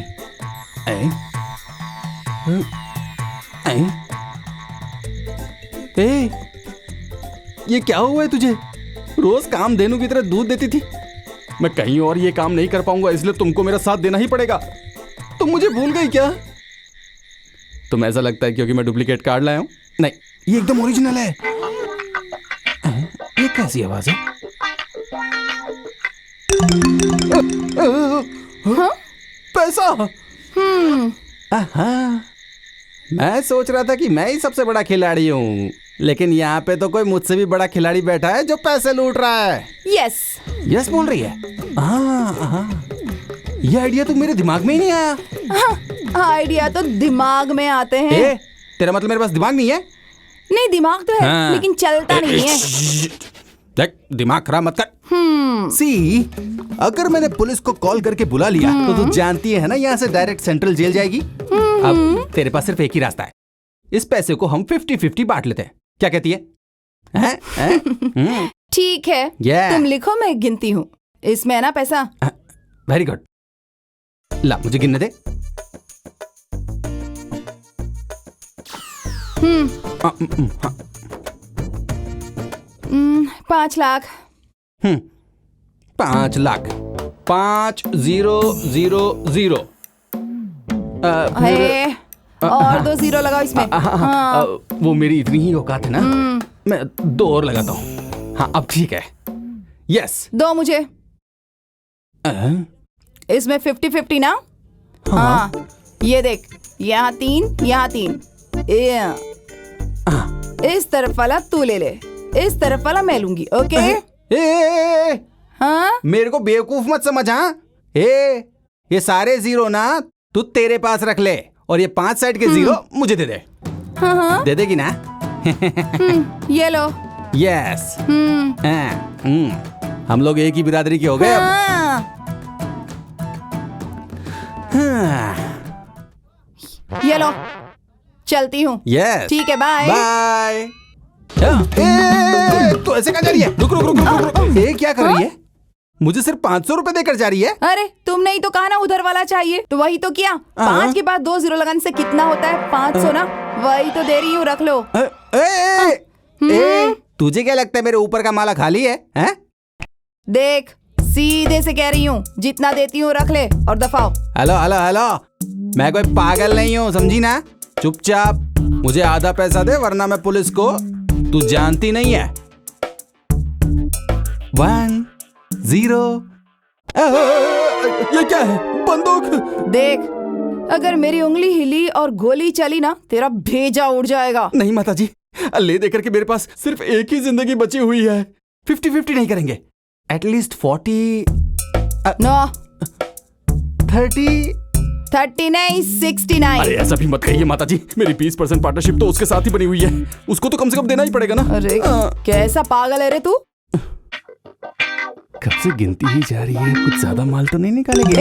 S3: ये क्या हुआ है तुझे? रोज काम धेनु की तरह दूध देती थी। मैं कहीं और ये काम नहीं कर पाऊंगा, इसलिए तुमको मेरा साथ देना ही पड़ेगा। तुम मुझे भूल गई क्या? तुम्हें ऐसा लगता है क्योंकि मैं डुप्लीकेट कार्ड लाया हूं? नहीं, ये एकदम ओरिजिनल है। ये कैसी आवाज है? हाँ? पैसा। मैं सोच रहा था कि मैं ही सबसे बड़ा खिलाड़ी हूँ, लेकिन यहाँ पे तो कोई मुझसे भी बड़ा खिलाड़ी बैठा है जो पैसे लूट रहा है।
S7: यस
S3: यस बोल रही है। ये आइडिया तो मेरे दिमाग में ही नहीं आया।
S7: आइडिया तो दिमाग में आते हैं।
S3: तेरा मतलब मेरे पास दिमाग नहीं है?
S7: नहीं, दिमाग तो है, लेकिन चलता नहीं है।
S3: देख, दिमाग खराब मत कर। सी, अगर मैंने पुलिस को कॉल करके बुला लिया तो तू जानती है ना, यहाँ से डायरेक्ट सेंट्रल जेल जाएगी। अब तेरे पास सिर्फ एक ही रास्ता है, इस पैसे को हम 50-50 बांट लेते हैं, क्या कहती है?
S7: ठीक है, तुम लिखो, मैं गिनती हूँ। इसमें है ना पैसा?
S3: Very good. ला मुझे गिनने दे।
S7: 5 लाख।
S3: 5 लाख। 5000।
S7: है और 2 जीरो लगाओ इसमें। हाँ।
S3: वो मेरी इतनी ही औकात है ना, मैं 2 और लगाता हूँ। हाँ अब ठीक है। यस।
S7: 2 मुझे। इसमें 50-50 ना। हाँ ये देख, यहाँ 3 यहाँ 3। इस तरफ वाला तू ले ले, इस तरफ वाला मैं लूंगी। ओके। हाँ
S3: मेरे को बेवकूफ मत समझ। हाँ ये सारे जीरो ना तू तेरे पास रख ले और ये 5 साइड के जीरो मुझे दे दे।
S7: हाँ
S3: दे देगी ना?
S7: ये लो।
S3: यस। हम लोग एक ही बिरादरी के हो गए अब।
S7: ये लो, चलती हूँ।
S3: यस
S7: ठीक है, बाय
S3: बाय। तो ऐसे कहाँ जा रही है? रुक रुक रुक रुक रुक। ये क्या कर रही है? मुझे सिर्फ 500 रुपए देकर जा रही है।
S7: अरे तुमने ही तो कहा ना उधर वाला चाहिए, तो वही तो किया। 5 के बाद 2 जीरो लगाने से कितना होता है? 500 ना। वही तो दे रही हूँ, रख लो।
S3: तुझे क्या लगता है मेरे ऊपर का माला खाली है?
S7: देख सीधे से कह रही हूँ, जितना देती हूँ रख ले और दफाओ।
S3: हेलो हेलो हेलो, मैं कोई पागल नहीं हूँ, समझी ना? चुपचाप मुझे आधा पैसा दे वरना मैं पुलिस को, तू जानती नहीं है। 1 0। ये क्या है? बंदूक।
S7: देख अगर मेरी उंगली हिली और गोली चली ना, तेरा भेजा उड़ जाएगा।
S3: नहीं माता जी, ले देकर के मेरे पास सिर्फ एक ही जिंदगी बची हुई है। 50-50 नहीं करेंगे? एटलीस्ट 40
S7: नो
S3: 30
S7: नहीं 69।
S3: अरे ऐसा भी मत कहिए माता जी, मेरी 20% पार्टनरशिप तो उसके साथ ही बनी हुई है, उसको तो कम से कम देना ही पड़ेगा ना।
S7: अरे कैसा पागल है रे तू?
S3: कब से गिनती ही जा रही है, कुछ ज्यादा माल तो नहीं निकालेगी?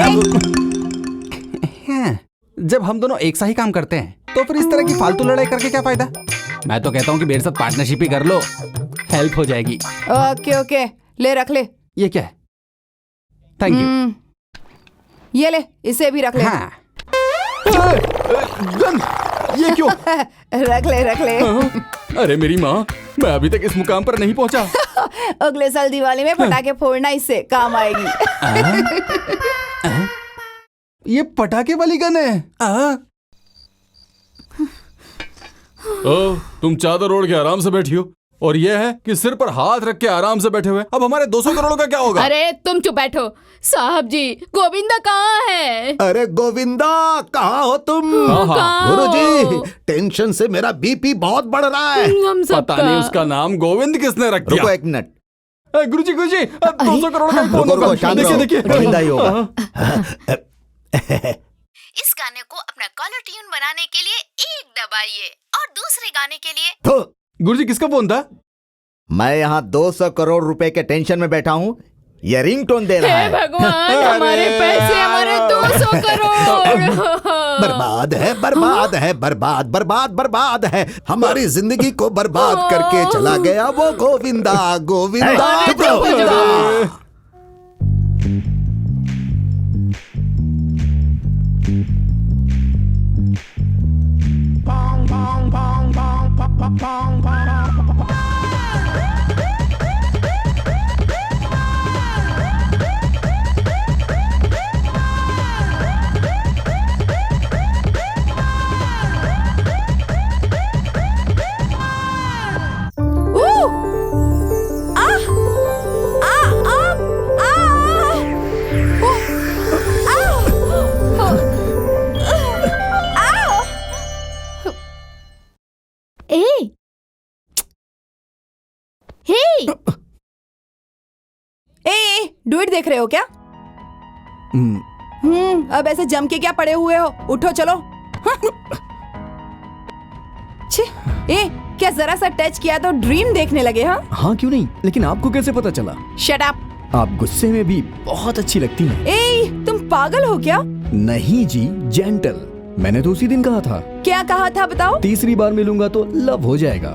S3: जब हम दोनों एक सा ही काम करते हैं तो फिर इस तरह की फालतू लड़ाई करके क्या फायदा? मैं तो कहता हूँ कि मेरे साथ पार्टनरशिप ही कर लो, हेल्प हो जाएगी।
S7: ओके ओके, ले रख ले।
S3: ये क्या है? Thank you.
S7: ये ले, इसे भी रख ले।
S3: हाँ। गन, ये क्यों?
S7: रख ले।
S3: अरे मेरी माँ, मैं अभी तक इस मुकाम पर नहीं पहुँचा।
S7: अगले साल दिवाली में पटाखे फोड़ना, इससे काम आएगी।
S3: ये पटाखे वाली गन है। तुम चादर ओढ़ के आराम से बैठी हो और ये है कि सिर पर हाथ रख के आराम से बैठे हुए। अब हमारे 200 करोड़ का क्या होगा?
S2: अरे तुम चुप बैठो। साहब जी, गोविंदा कहाँ है?
S1: अरे गोविंदा कहाँ हो तुम? गुरुजी, टेंशन से मेरा बीपी बहुत बढ़ रहा है।
S2: हम सब
S3: पता नहीं उसका नाम गोविंद किसने रख दिया।
S4: रुको 1 मिनट।
S3: गुरुजी 200 करोड़ का
S4: रुको रुको, शांत रहो। गोविंदा ही होगा।
S2: इस गाने को अपना कॉलर ट्यून बनाने के लिए 1 दबाइए और दूसरे गाने के लिए।
S3: गुरुजी किसका फोन था?
S4: मैं यहाँ 200 करोड़ रुपए के टेंशन में बैठा हूँ, ये रिंगटोन दे रहा है।
S2: भगवान, हमारे पैसे, हमारे 200 करोड़
S1: बर्बाद है। हमारी जिंदगी को बर्बाद करके चला गया वो गोविंदा।
S7: डुएट देख रहे हो क्या? अब ऐसे जम के क्या पड़े हुए हो? उठो चलो। क्या जरा सा टच किया तो ड्रीम देखने लगे?
S10: हाँ क्यों नहीं, लेकिन आपको कैसे पता चला?
S7: Shut up.
S10: आप गुस्से में भी बहुत अच्छी लगती हैं।
S7: तुम पागल हो क्या?
S10: नहीं जी, जेंटल। मैंने तो उसी दिन कहा था।
S7: क्या कहा था बताओ?
S10: 3री बार मिलूंगा तो लव हो जाएगा।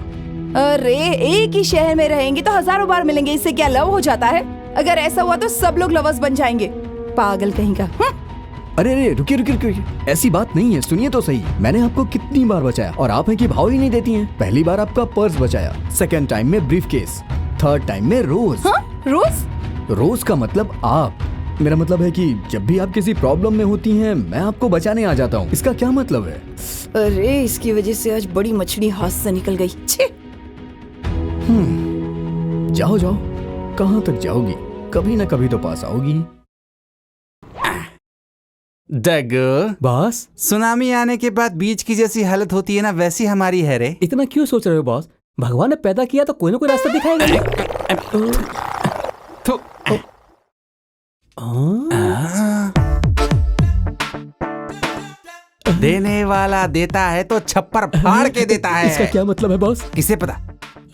S7: अरे एक ही शहर में रहेंगे तो हजारों बार मिलेंगे, इससे क्या लव हो जाता है? अगर ऐसा हुआ तो सब लोग लवर्स बन जाएंगे। पागल कहीं का।
S8: अरे अरे रुकिए रुकिए रुकिए, ऐसी बात नहीं है, सुनिए तो सही। मैंने आपको कितनी बार बचाया और आप हैं कि भाव ही नहीं देती हैं। पहली बार आपका पर्स बचाया, सेकंड टाइम में ब्रीफ केस, थर्ड टाइम में रोज।
S7: रोज?
S8: रोज का मतलब आप। मेरा मतलब है कि जब भी आप किसी प्रॉब्लम में होती हैं मैं आपको बचाने आ जाता हूँ। इसका क्या मतलब है?
S7: अरे इसकी वजह से आज बड़ी मछली हाथ से निकल गई। छे!
S8: जाओ जाओ, कहाँ तक जाओगी? कभी ना कभी तो पास आओगी।
S3: डगो
S5: बॉस,
S3: सुनामी आने के बाद बीच की जैसी हालत होती है ना, वैसी हमारी है रे।
S5: इतना क्यों सोच रहे हो बॉस? भगवान ने पैदा किया तो कोई ना कोई रास्ता दिखाएगा।
S3: तो देने वाला देता है तो छप्पर फाड़ के देता है।
S5: इसका क्या मतलब है बॉस?
S3: किसे पता?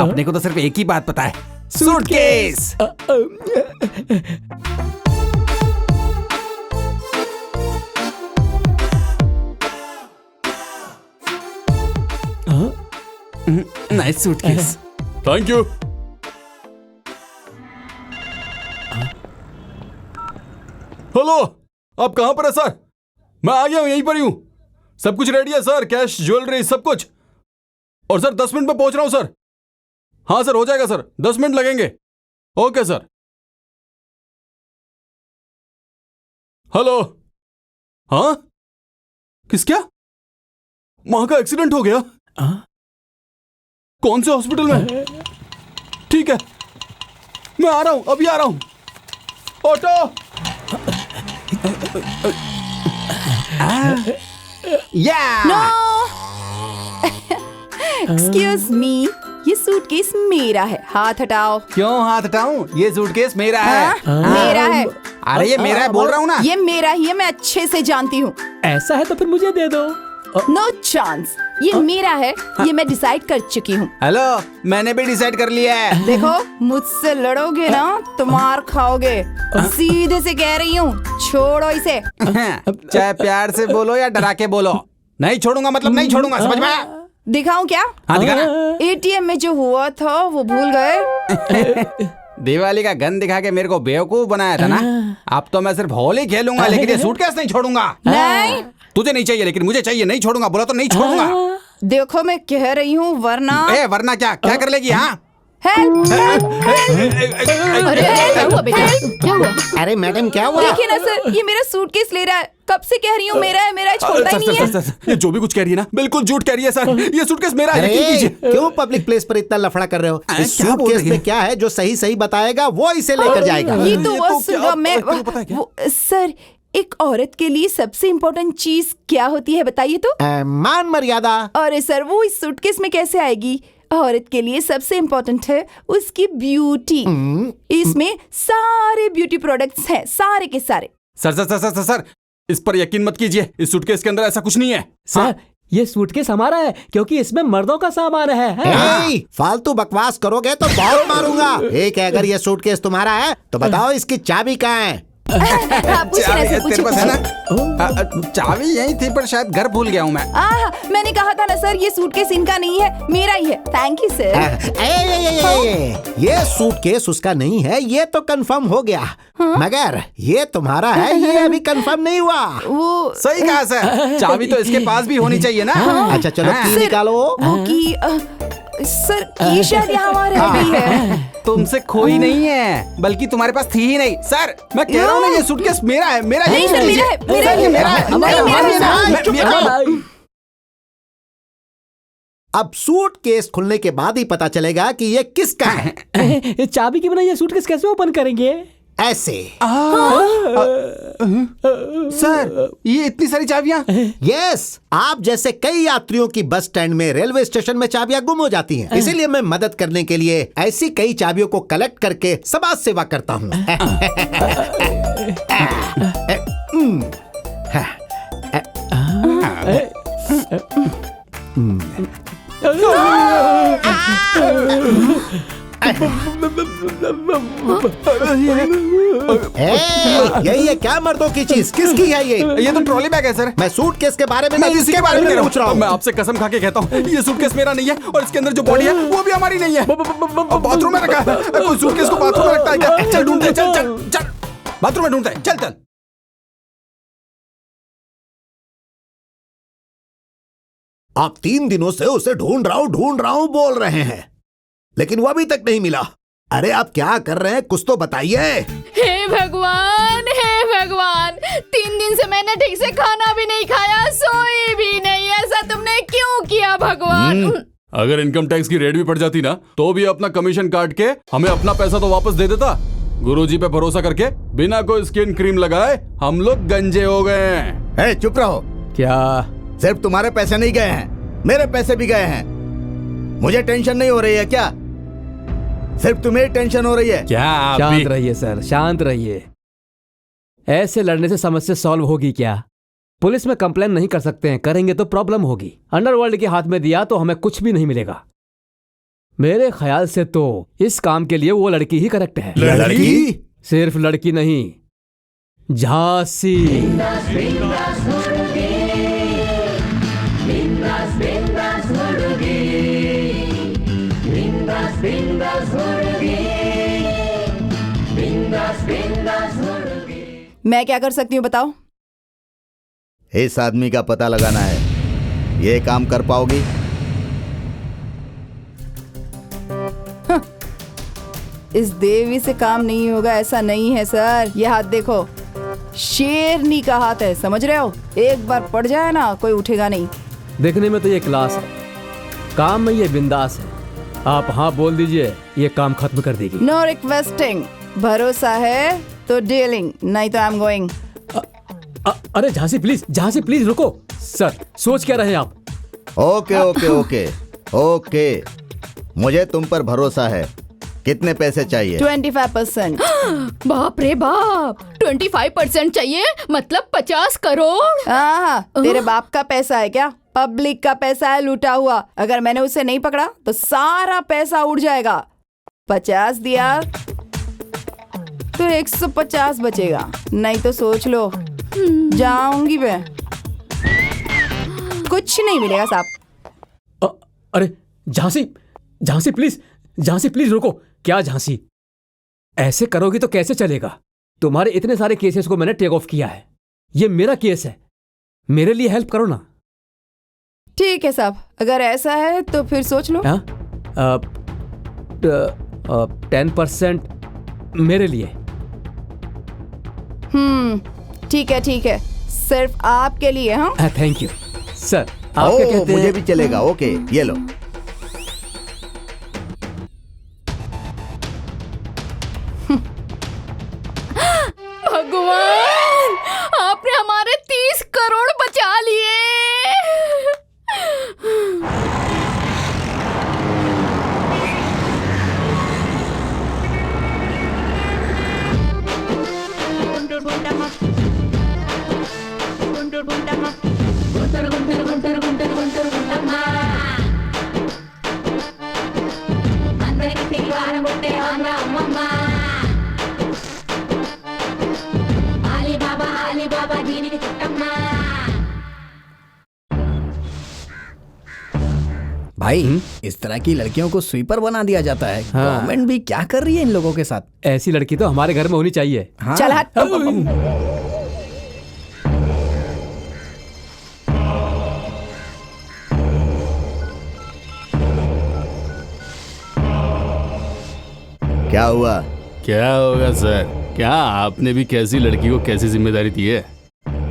S3: अपने को तो सिर्फ एक ही बात पता है, suitcase. Nice suitcase. Thank you. Hello, आप कहां पर है सर? मैं आ गया हूं, यहीं पर ही हूं। सब कुछ रेडी है सर, कैश, ज्वेलरी, सब कुछ। और सर 10 मिनट में पहुंच रहा हूं सर। हाँ सर, हो जाएगा सर, 10 मिनट लगेंगे। Okay sir. हेलो। हाँ, किस क्या? मां का एक्सीडेंट हो गया? कौन से हॉस्पिटल में? ठीक है, मैं आ रहा हूं, अभी आ रहा हूं। ऑटो।
S7: नो! एक्सक्यूज मी, ये सूटकेस मेरा है, हाथ हटाओ।
S3: क्यों हाथ हटाऊं? ये सूटकेस मेरा है।
S7: मेरा है।
S3: अरे ये मेरा है, बोल रहा हूं ना।
S7: ये मेरा ही है, मैं अच्छे से जानती हूँ।
S5: ऐसा है तो फिर मुझे दे दो।
S7: नो चांस, ये मेरा है, ये मैं डिसाइड कर चुकी हूँ।
S3: हेलो, मैंने भी डिसाइड कर लिया है।
S7: देखो, मुझसे लड़ोगे ना तो मार खाओगे। सीधे से कह रही हूँ, छोड़ो इसे।
S3: चाहे प्यार से बोलो या डरा के बोलो, नहीं छोड़ूंगा मतलब नहीं छोड़ूंगा, समझ में आया?
S7: दिखाऊं क्या?
S3: हाँ दिखाना।
S7: एटीएम में जो हुआ था वो भूल गए?
S3: दिवाली का गन दिखा के मेरे को बेवकूफ बनाया था ना। अब तो मैं सिर्फ होली खेलूंगा, लेकिन ये सूटकेस नहीं छोड़ूंगा।
S7: नहीं,
S3: तुझे नहीं चाहिए लेकिन मुझे चाहिए, नहीं छोड़ूंगा, बोला तो नहीं छोड़ूंगा।
S7: देखो मैं कह रही हूँ, वरना
S3: वरना क्या कर लेगी? हाँ,
S7: हेल्प!
S2: अरे क्या हुआ बेटा, क्या हुआ?
S1: अरे मैडम क्या हुआ?
S7: देखिए ना सर, ये मेरा सूटकेस ले रहा है। कब से कह रही हूँ मेरा है, छोड़ता ही नहीं है।
S3: सर, ये जो भी कुछ कह रही है ना, बिल्कुल झूठ कह रही है सर। ये सूटकेस मेरा है, यकीन कीजिए।
S1: क्यों पब्लिक प्लेस पर इतना लफड़ा कर रहे हो? इस सूटकेस में क्या है जो सही सही बताएगा वो इसे लेकर जाएगा।
S7: ये तो बस मैं सर, एक औरत के लिए सबसे इम्पोर्टेंट चीज क्या होती है बताइए तो?
S1: मान मर्यादा।
S7: अरे सर, वो इस सूटकेस में कैसे आएगी? औरत के लिए सबसे इम्पोर्टेंट है उसकी ब्यूटी। इसमें सारे ब्यूटी प्रोडक्ट्स हैं, सारे के सारे।
S3: सर, इस पर यकीन मत कीजिए, इस सूटकेस के अंदर ऐसा कुछ नहीं है।
S5: सर, ये सूटकेस हमारा है क्योंकि इसमें मर्दों का सामान है।
S1: फालतू बकवास करोगे तो बहुत मारूंगा। एक है, अगर ये सूटकेस तुम्हारा है तो बताओ इसकी चाबी कहाँ है?
S3: तेरे पास है ना? चाबी यही थी, पर शायद घर भूल गया हूँ मैं।
S7: मैंने कहा था ना सर, ये सूटकेस इनका नहीं है, मेरा ही है। Thank you sir.
S1: ये सूटकेस उसका नहीं है, ये तो कंफर्म हो गया। मगर ये तुम्हारा है, ये अभी कंफर्म नहीं हुआ।
S7: वो
S3: सही कहा सर, चाबी तो इसके पास भी होनी चाहिए ना।
S1: अच्छा चलो की निकालो।
S7: सर, की शायद यहाँ रह है।
S3: तुमसे खोई नहीं है, बल्कि तुम्हारे पास थी ही नहीं। सर, मैं कह रहा हूँ ना, ये सूटकेस मेरा है, मेरा
S7: नहीं सर, मेरा है, मेरा है।
S1: अब सूटकेस खुलने के बाद ही पता चलेगा कि ये किसका है।
S5: चाबी के बिना ये सूटकेस कैसे ओपन करेंगे?
S1: ऐसे।
S3: सर, ये इतनी सारी चाबियां?
S1: यस, आप जैसे कई यात्रियों की बस स्टैंड में, रेलवे स्टेशन में चाबियां गुम हो जाती हैं। इसीलिए मैं मदद करने के लिए ऐसी कई चाबियों को कलेक्ट करके समाज सेवा करता हूँ। यही है क्या मर्दों की चीज? किसकी है
S3: ये तो ट्रॉली बैग है सर।
S1: मैं सूटकेस के बारे में
S3: मैं
S1: नहीं,
S3: इसके बारे में
S1: पूछ रहा हूँ।
S3: मैं आपसे कसम खा के कहता हूँ, ये सूटकेस मेरा नहीं है, और इसके अंदर जो बॉडी है वो भी हमारी नहीं है। बाथरूम में रखा है। कोई सूटकेस को बाथरूम में रखता है क्या? चल ढूंढते, चल बाथरूम में ढूंढते, चल।
S1: आप 3 दिनों से उसे ढूंढ रहा हूं बोल रहे हैं, लेकिन वो अभी तक नहीं मिला। अरे आप क्या कर रहे हैं, कुछ तो बताइए।
S2: हे भगवान, हे भगवान, 3 दिन से मैंने ठीक से खाना भी नहीं खाया, सोई भी नहीं। ऐसा तुमने क्यों किया भगवान?
S3: अगर इनकम टैक्स की रेड भी पड़ जाती ना, तो भी अपना कमीशन काट के हमें अपना पैसा तो वापस दे देता। गुरुजी पे भरोसा करके बिना कोई स्किन क्रीम लगाए हम लोग गंजे हो गए हैं।
S4: चुप रहो।
S5: क्या?
S4: सिर्फ तुम्हारे पैसे नहीं गए हैं, मेरे पैसे भी गए हैं। मुझे टेंशन नहीं हो रही है क्या? सिर्फ तुम्हें टेंशन हो रही है
S3: क्या?
S5: शांत रहिए सर, शांत रहिए। ऐसे लड़ने से समस्या सॉल्व होगी क्या? पुलिस में कंप्लेन नहीं कर सकते हैं, करेंगे तो प्रॉब्लम होगी। अंडरवर्ल्ड के हाथ में दिया तो हमें कुछ भी नहीं मिलेगा। मेरे ख्याल से तो इस काम के लिए वो लड़की ही करेक्ट है।
S1: लड़की?
S5: सिर्फ लड़की नहीं, झांसी।
S7: मैं क्या कर सकती हूँ बताओ?
S4: इस आदमी का पता लगाना है। ये काम कर पाओगी?
S7: इस देवी से काम नहीं होगा ऐसा नहीं है सर। ये हाथ देखो, शेरनी का हाथ है, समझ रहे हो? एक बार पड़ जाए ना कोई उठेगा नहीं।
S5: देखने में तो ये क्लास है, काम में ये बिंदास है। आप हाँ बोल दीजिए, ये काम खत्म कर देगी।
S7: नो रिक्वेस्टिंग, भरोसा है तो डीलिंग, नहीं तो आई एम गोइंग।
S5: अरे झांसी प्लीज रुको। सर सोच क्या रहे हैं आप?
S4: ओके ओके ओके ओके, मुझे तुम पर भरोसा है। कितने पैसे चाहिए?
S7: 25%।
S2: बाप रे बाप, 25% चाहिए? मतलब 50 करोड़?
S7: हाँ, तेरे बाप का पैसा है क्या? पब्लिक का पैसा है लूटा हुआ। अगर मैंने उसे नहीं पकड़ा तो सारा पैसा उड़ जाएगा। 50 दिया तो 150 बचेगा, नहीं तो सोच लो जाऊंगी मैं। कुछ नहीं मिलेगा साहब।
S5: अरे झांसी प्लीज रुको। क्या झांसी, ऐसे करोगी तो कैसे चलेगा? तुम्हारे इतने सारे केसेस को मैंने टेक ऑफ किया है, ये मेरा केस है, मेरे लिए हेल्प करो ना।
S7: ठीक है साहब, अगर ऐसा है तो फिर सोच लो।
S5: 10% मेरे लिए।
S7: ठीक है, सिर्फ आपके लिए। हाँ
S5: थैंक यू सर। आप क्या कहते हैं?
S4: मुझे भी चलेगा। ओके, ये लो।
S2: भगवान, आपने हमारे 30 करोड़ बचा लिए।
S8: भाई इस तरह की लड़कियों को स्वीपर बना दिया जाता है। गवर्नमेंट भी क्या कर रही है इन लोगों के साथ?
S5: ऐसी लड़की तो हमारे घर में होनी चाहिए।
S8: हाँ।
S7: चल हट।
S4: क्या हुआ?
S3: क्या होगा सर? क्या आपने भी कैसी लड़की को कैसी जिम्मेदारी दी है?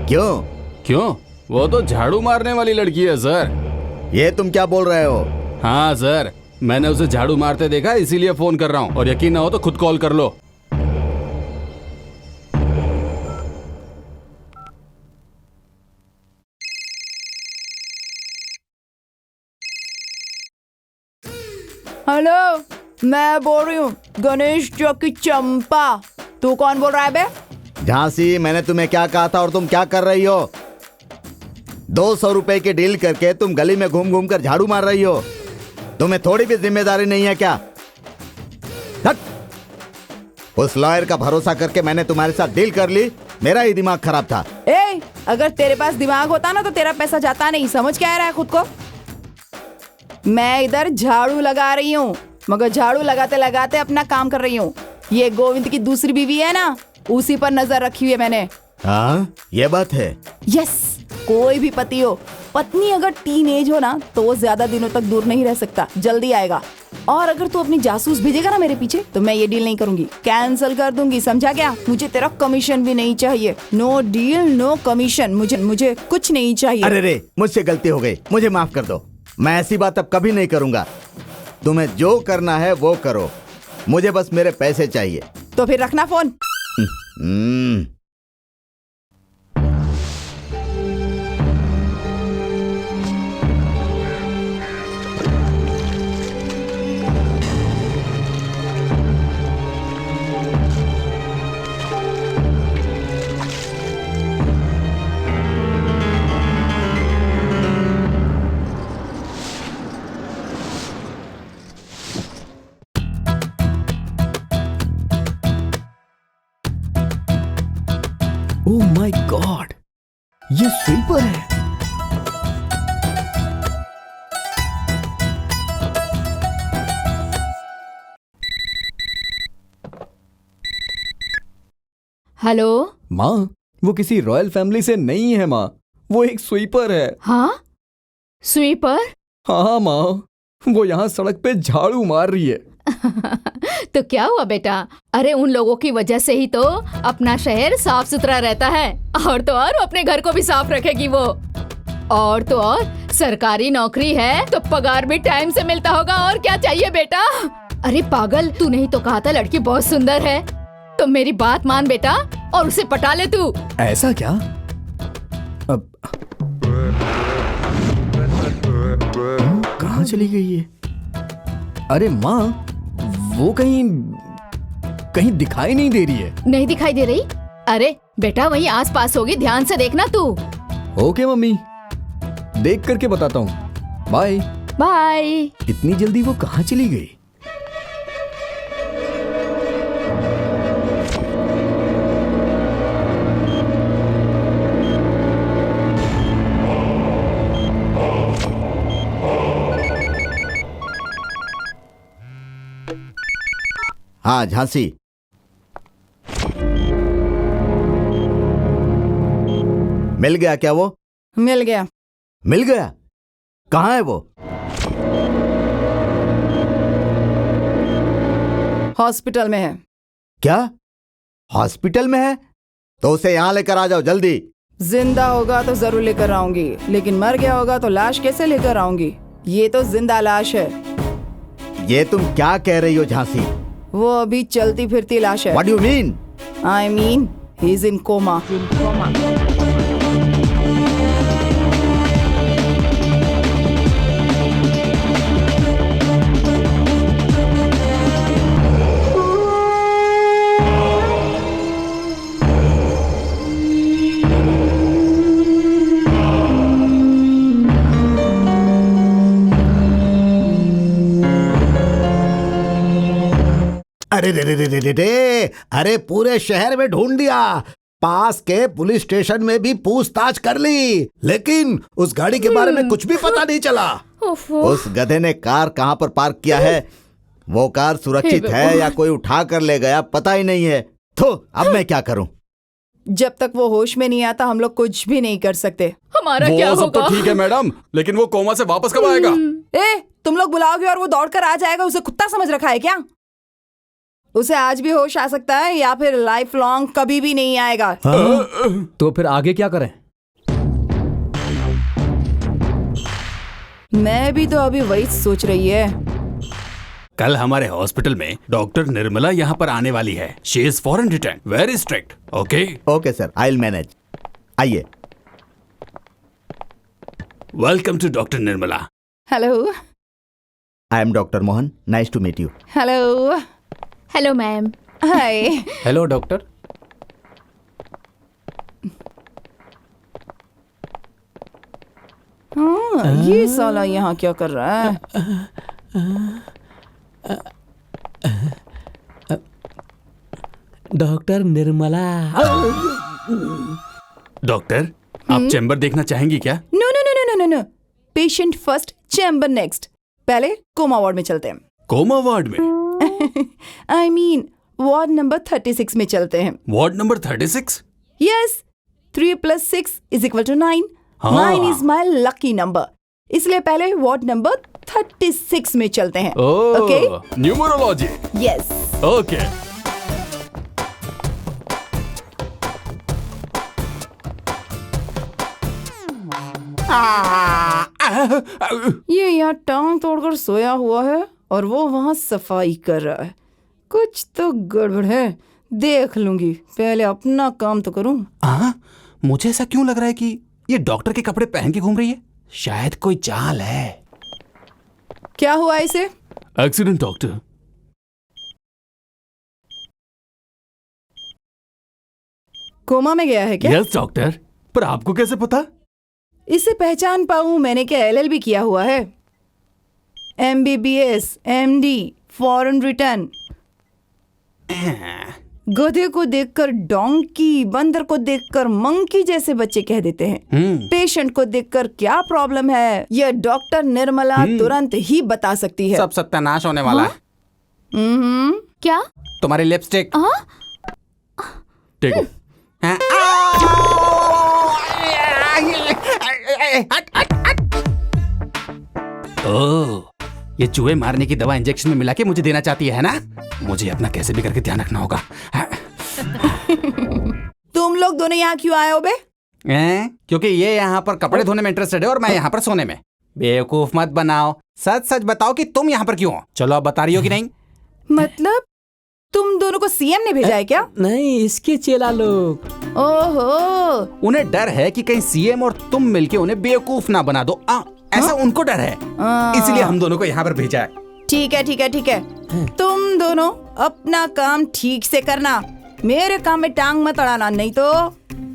S4: क्यों?
S3: वो तो झाड़ू मारने वाली लड़की है सर।
S4: ये तुम क्या बोल रहे हो?
S3: हाँ सर, मैंने उसे झाड़ू मारते देखा, इसीलिए फोन कर रहा हूँ। और यकीन ना हो तो खुद कॉल कर लो।
S7: हेलो, मैं बोल रही हूँ गणेश चौक की चंपा। तू कौन बोल रहा है बे?
S4: झांसी, मैंने तुम्हें क्या कहा था और तुम क्या कर रही हो? 200 रुपए की डील करके तुम गली में घूम घूम कर झाड़ू मार रही हो। तुम्हें थोड़ी भी जिम्मेदारी नहीं है क्या? उस लॉयर का भरोसा करके मैंने तुम्हारे साथ डील कर ली, मेरा ही दिमाग खराब था।
S7: अगर तेरे पास दिमाग होता ना तो तेरा पैसा जाता नहीं। समझ क्या आ रहा है खुद को? मैं इधर झाड़ू लगा रही हूँ, मगर झाड़ू लगाते लगाते अपना काम कर रही हूँ। ये गोविंद की दूसरी बीवी है ना, उसी पर नजर रखी हुई है मैंने।
S4: हाँ, ये बात है।
S7: यस, कोई भी पति हो, पत्नी अगर टीनेज हो ना तो वो ज्यादा दिनों तक दूर नहीं रह सकता, जल्दी आएगा। और अगर तू अपनी जासूस भेजेगा ना मेरे पीछे तो मैं ये डील नहीं करूंगी, कैंसिल कर दूंगी, समझा क्या? मुझे तेरा कमीशन भी नहीं चाहिए। नो डील नो कमीशन, मुझे कुछ नहीं चाहिए।
S4: अरे रे, मुझसे गलती हो गई, मुझे माफ कर दो। मैं ऐसी बात अब कभी नहीं करूंगा। तुम्हें जो करना है वो करो, मुझे बस मेरे पैसे चाहिए।
S7: तो फिर रखना फोन।
S10: ओह माय गॉड, ये स्वीपर है।
S2: हेलो
S10: माँ, वो किसी रॉयल फैमिली से नहीं है माँ, वो एक स्वीपर है।
S2: हाँ, स्वीपर?
S10: हाँ माँ, वो यहाँ सड़क पे झाड़ू मार रही है।
S2: तो क्या हुआ बेटा? अरे उन लोगों की वजह से ही तो अपना शहर साफ सुथरा रहता है, और तो और अपने घर को भी साफ रखेगी वो। और तो और सरकारी नौकरी है तो पगार भी टाइम से मिलता होगा, और क्या चाहिए बेटा? अरे पागल, तूने ही तो कहा था लड़की बहुत सुंदर है, तो मेरी बात मान बेटा और उसे पटा ले तू।
S10: ऐसा क्या? अब कहाँ चली गई ये? अरे माँ, वो कहीं दिखाई नहीं दे रही है।
S2: नहीं दिखाई दे रही? अरे बेटा वहीं आसपास होगी, ध्यान से देखना तू।
S10: ओके मम्मी, देख करके बताता हूँ। Bye
S2: bye.
S10: इतनी जल्दी वो कहाँ चली गई?
S4: हाँ झांसी, मिल गया क्या वो?
S7: मिल गया।
S4: मिल गया? कहाँ है वो?
S7: हॉस्पिटल में है।
S4: क्या हॉस्पिटल में है? तो उसे यहाँ लेकर आ जाओ जल्दी।
S7: जिंदा होगा तो जरूर लेकर आऊंगी, लेकिन मर गया होगा तो लाश कैसे लेकर आऊंगी? ये तो जिंदा लाश है।
S4: ये तुम क्या कह रही हो झांसी?
S7: वो अभी चलती फिरती लाश है।
S4: What do you mean?
S7: I mean, he's in coma.
S1: अरे रे रे रे रे रे रे, अरे पूरे शहर में ढूंढ दिया, पास के पुलिस स्टेशन में भी पूछताछ कर ली, लेकिन उस गाड़ी के बारे में कुछ भी पता नहीं चला।
S4: उस गधे ने कार कहाँ पर पार्क किया है? वो कार सुरक्षित है या कोई उठा कर ले गया, पता ही नहीं है। तो अब मैं क्या करूं?
S7: जब तक वो होश में नहीं आता हम लोग कुछ भी नहीं कर सकते।
S2: हमारा क्या
S3: वो सब तो
S2: होगा?
S3: ठीक है मैडम, लेकिन वो कोमा से वापस कब आएगा?
S7: तुम लोग बुलाओगे और वो दौड़कर आ जाएगा? उसे कुत्ता समझ रखा है क्या? उसे आज भी होश आ सकता है या फिर लाइफ लॉन्ग कभी भी नहीं आएगा।
S5: तो फिर आगे क्या करें?
S7: मैं भी तो अभी वही सोच रही है।
S3: कल हमारे हॉस्पिटल में डॉक्टर निर्मला यहाँ पर आने वाली है। She is foreign return, very strict. Okay
S4: okay sir, I will manage. आइए।
S3: Welcome to doctor Nirmala.
S7: Hello.
S4: I am doctor Mohan, nice to meet you.
S7: Hello.
S2: Hello ma'am.
S7: Hi.
S9: Hello doctor.
S7: हाँ, ये साला यहाँ क्या कर रहा है?
S5: डॉक्टर निर्मला।
S3: डॉक्टर, आप चैम्बर देखना चाहेंगी क्या?
S7: No no no no no no, patient first, chamber next. पहले कोमा वार्ड में चलते हैं।
S3: कोमा वार्ड में?
S7: I mean, वार्ड नंबर 36 में चलते हैं।
S3: Ward number 36?
S7: यस, 3 + 6 = 9,
S3: हाँ।
S7: 9 इज माय लकी नंबर, इसलिए पहले वार्ड नंबर 36 में चलते हैं। Okay,
S3: numerology.
S7: यस।
S3: ओके।
S7: ये यहाँ टांग तोड़कर सोया हुआ है और वो वहाँ सफाई कर रहा है। कुछ तो गड़बड़ है, देख लूंगी, पहले अपना काम तो करूं।
S3: मुझे ऐसा क्यों लग रहा है कि ये डॉक्टर के कपड़े पहन के घूम रही है? शायद कोई चाल है।
S7: क्या हुआ इसे?
S3: Accident doctor.
S7: कोमा में गया है क्या?
S3: यस डॉक्टर, पर आपको कैसे पता?
S7: इसे पहचान पाऊं, मैंने क्या LLB किया हुआ है? MBBS, MD, foreign return. गधे को देखकर डोंकी, बंदर को देखकर मंकी जैसे बच्चे कह देते हैं। पेशेंट को देखकर क्या प्रॉब्लम है, यह डॉक्टर निर्मला तुरंत ही बता सकती है।
S3: सब सत्यानाश होने वाला है।
S2: क्या?
S3: तुम्हारी लिपस्टिक। देखो। ओह, ये चूहे मारने की दवा इंजेक्शन में मिला के मुझे देना चाहती है ना? मुझे अपना कैसे भी करके ध्यान रखना होगा।
S7: तुम लोग दोनों यहाँ क्यों आए हो बे?
S3: क्योंकि ये यहाँ पर कपड़े धोने में इंटरेस्टेड है और मैं यहाँ पर सोने में। बेवकूफ मत बनाओ, सच सच बताओ कि तुम यहाँ पर क्यों हो। चलो अब बता रही हो कि नहीं?
S7: मतलब तुम दोनों को CM ने भेजा है क्या?
S5: नहीं, इसके चेला लोग।
S7: ओहो,
S3: उन्हें डर है कि कहीं CM और तुम मिलके उन्हें बेवकूफ ना बना दो। ऐसा उनको डर है, इसलिए हम दोनों को यहाँ पर भेजा है।
S7: ठीक है ठीक है ठीक है, तुम दोनों अपना काम ठीक से करना, मेरे काम में टांग मत अड़ाना, नहीं तो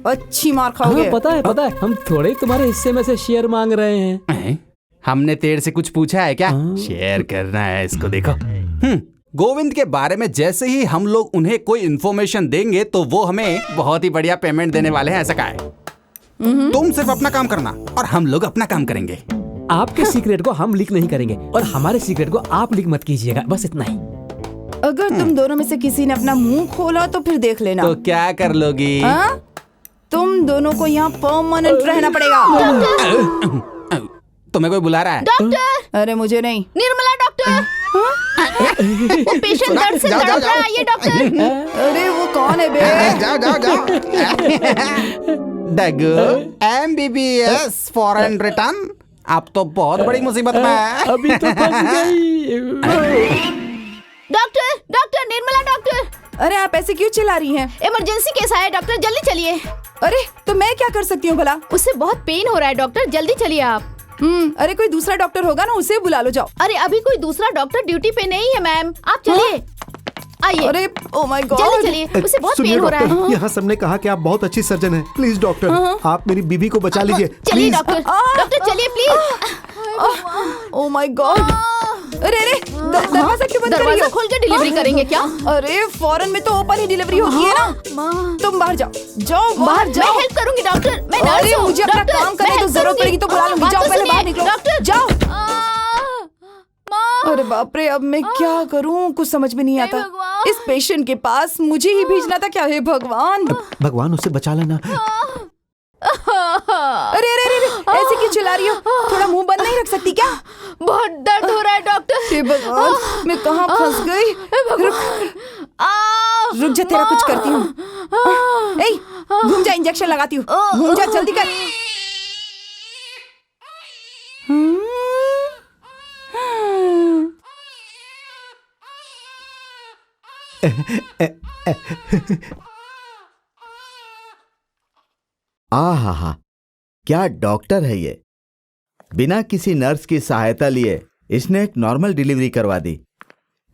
S7: अच्छी मार खाओगे।
S5: पता है, हम थोड़े ही तुम्हारे हिस्से में से शेयर मांग रहे हैं।
S3: हमने तेरे से कुछ पूछा है क्या? शेयर करना है, इसको देखो। गोविंद के बारे में जैसे ही हम लोग उन्हें कोई इन्फॉर्मेशन देंगे तो वो हमें बहुत ही बढ़िया पेमेंट देने वाले हैं, ऐसा कहा है। तुम सिर्फ अपना काम करना और हम लोग अपना काम करेंगे।
S5: आपके सीक्रेट को हम लीक नहीं करेंगे और हमारे सीक्रेट को आप लीक मत कीजिएगा, बस इतना ही।
S7: अगर तुम दोनों में से किसी ने अपना मुंह खोला तो फिर देख लेना।
S3: तो क्या कर लोगी?
S7: तुम दोनों को यहाँ परमानेंट रहना पड़ेगा।
S3: तुम्हें कोई बुला रहा है?
S2: डॉक्टर!
S7: अरे मुझे नहीं,
S2: निर्मला डॉक्टर। वो पेशेंट दर्द से तड़प रहा है, ये डॉक्टर।
S7: अरे वो कौन है बे?
S3: जाओ। डगू, MBBS फॉरेन रिटर्न, आप तो बहुत बड़ी मुसीबत में है।
S5: अभी तो फंस गई।
S2: Doctor, Nirmala doctor.
S7: अरे आप ऐसे क्यों चिल्ला रही हैं?
S2: इमरजेंसी केस आया डॉक्टर, जल्दी चलिए।
S7: अरे तो मैं क्या कर सकती हूँ भला?
S2: उससे बहुत पेन हो रहा है डॉक्टर, जल्दी चलिए आप।
S7: अरे कोई दूसरा डॉक्टर होगा ना, उसे बुला लो, जाओ।
S2: अरे अभी कोई दूसरा डॉक्टर ड्यूटी पे नहीं है मैम, आप चलिए। आइए।
S7: अरे ओ माय गॉड,
S2: जल्दी चलिए, उसे बहुत पेन हो रहा है।
S1: यहाँ सबने कहा कि आप बहुत अच्छी सर्जन हैं। प्लीज डॉक्टर, आप मेरी बीवी को बचा लीजिए।
S2: चलिए डॉक्टर चलिए प्लीज।
S7: Oh my God. अरे दरवाजा क्यों बंद कर रही हो?
S2: खोल के डिलीवरी करेंगे क्या?
S7: अरे फॉरेन में तो ओपन ही डिलीवरी होती है ना। तुम बाहर जाओ, बाहर जाओ।
S2: मैं हेल्प करूंगी डॉक्टर, मैं नर्स हूं।
S7: मुझे अपना काम करने तो जरूरत पड़ेगी तो बुला लूंगी। जाओ पहले बाहर निकलो,
S2: डॉक्टर
S7: जाओ। अरे बाप रे, अब मैं क्या करूं, कुछ समझ में नहीं आता। इस पेशेंट के पास मुझे ही भेजना था क्या? हे भगवान।
S1: भगवान उसे बचा लेना।
S7: अरे ऐसे क्यों चिल्ला रही हो? थोड़ा मुंह बंद नहीं रख सकती क्या?
S2: बहुत दर्द हो रहा है डॉक्टर।
S7: हे भगवान, मैं कहाँ फंस गई? रुक जा, तेरा कुछ करती हूँ। ए, घूम जा, इंजेक्शन लगाती हूँ। घूम जा, जल्दी कर।
S4: आहा, क्या डॉक्टर है ये। बिना किसी नर्स की सहायता लिए इसने एक नॉर्मल डिलीवरी करवा दी।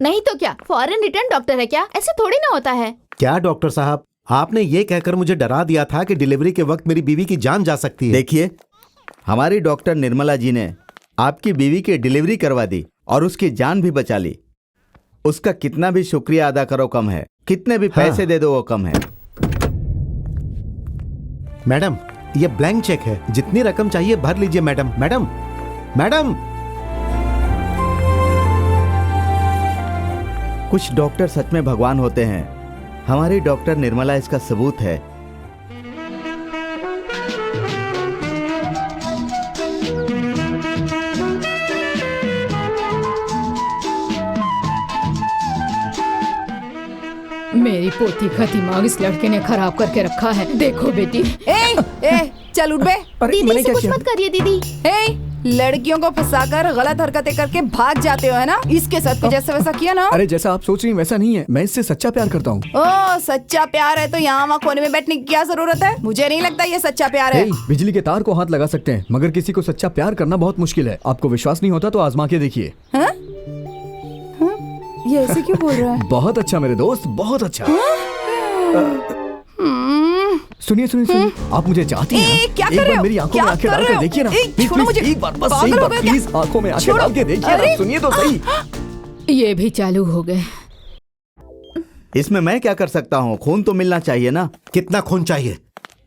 S2: नहीं तो क्या, फॉरेन रिटर्न डॉक्टर है क्या? ऐसे थोड़ी ना होता है।
S1: क्या डॉक्टर साहब, आपने ये कहकर मुझे डरा दिया था कि डिलीवरी के वक्त मेरी बीवी की जान जा सकती है।
S4: देखिए, हमारी डॉक्टर निर्मला जी ने आपकी बीवी की डिलीवरी करवा दी और उसकी जान भी बचा ली। उसका कितना भी शुक्रिया अदा करो कम है, कितने भी पैसे दे दो वो कम है।
S1: मैडम, ये ब्लैंक चेक है, जितनी रकम चाहिए भर लीजिए। Madam madam madam.
S4: कुछ डॉक्टर सच में भगवान होते हैं। हमारी डॉक्टर निर्मला इसका सबूत है।
S2: मेरी पोती का दिमाग इस लड़के ने खराब करके रखा है। देखो बेटी।
S7: ए, चल उठ बे।
S2: दीदी ऐसे कुछ मत करिए दीदी।
S7: लड़कियों को फंसाकर गलत हरकतें करके भाग जाते हो है ना? इसके साथ भी जैसा वैसा किया ना?
S8: अरे जैसा आप सोच रही हैं वैसा नहीं है, मैं इससे सच्चा प्यार करता हूँ।
S7: ओ सच्चा प्यार है तो यहाँ वहाँ कोने में बैठने की क्या जरूरत है? मुझे नहीं लगता ये सच्चा प्यार है।
S8: बिजली के तार को हाथ लगा सकते हैं मगर किसी को सच्चा प्यार करना बहुत मुश्किल है। आपको विश्वास नहीं होता तो आजमा के देखिए।
S7: ये ऐसे क्यों बोल रहा है?
S8: बहुत अच्छा मेरे दोस्त, बहुत अच्छा। सुनिए सुनिए सुनिए, आप मुझे चाहती हैं?
S7: क्या
S8: एक
S7: कर रहे
S8: बार
S7: हो?
S8: मेरी आंखों
S7: क्या
S8: में आंखें
S7: कर
S8: डाल
S7: रहे
S8: कर
S7: हो?
S8: देखिए ना।
S7: छोड़ो मुझे।
S8: एक बार बस
S7: पागल
S8: एक
S7: हो
S8: बार
S7: गए क्या?
S8: प्लीज आंखों में आंखें
S7: छोड़ो।
S8: डाल के देखिए ना, सुनिए तो सही।
S2: ये भी चालू हो गए।
S4: इसमें मैं क्या कर सकता हूँ? खून तो मिलना चाहिए ना।
S1: कितना खून चाहिए?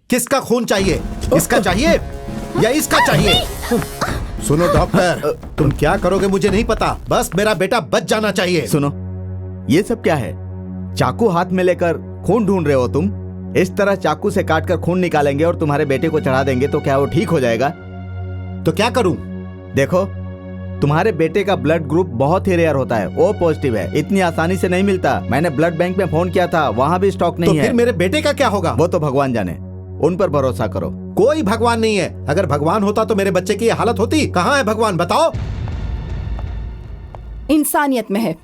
S1: किसका खून चाहिए? इसका चाहिए या इसका चाहिए? सुनो डॉक्टर, तुम क्या करोगे मुझे नहीं पता, बस मेरा बेटा बच जाना चाहिए।
S4: सुनो, ये सब क्या है? चाकू हाथ में लेकर खून ढूंढ रहे हो तुम? इस तरह चाकू से काटकर खून निकालेंगे और तुम्हारे बेटे को चढ़ा देंगे तो क्या वो ठीक हो जाएगा?
S1: तो क्या करूं?
S4: देखो, तुम्हारे बेटे का ब्लड ग्रुप बहुत ही रेयर होता है, वो पॉजिटिव है, इतनी आसानी से नहीं मिलता। मैंने ब्लड बैंक में फोन किया था, वहाँ भी स्टॉक नहीं
S1: तो
S4: है।
S1: फिर मेरे बेटे का क्या होगा?
S4: वो तो भगवान जाने, उन पर भरोसा करो।
S1: कोई भगवान नहीं है। अगर भगवान होता तो मेरे बच्चे की ये हालत होती? कहाँ है भगवान, बताओ।
S7: इंसानियत में है।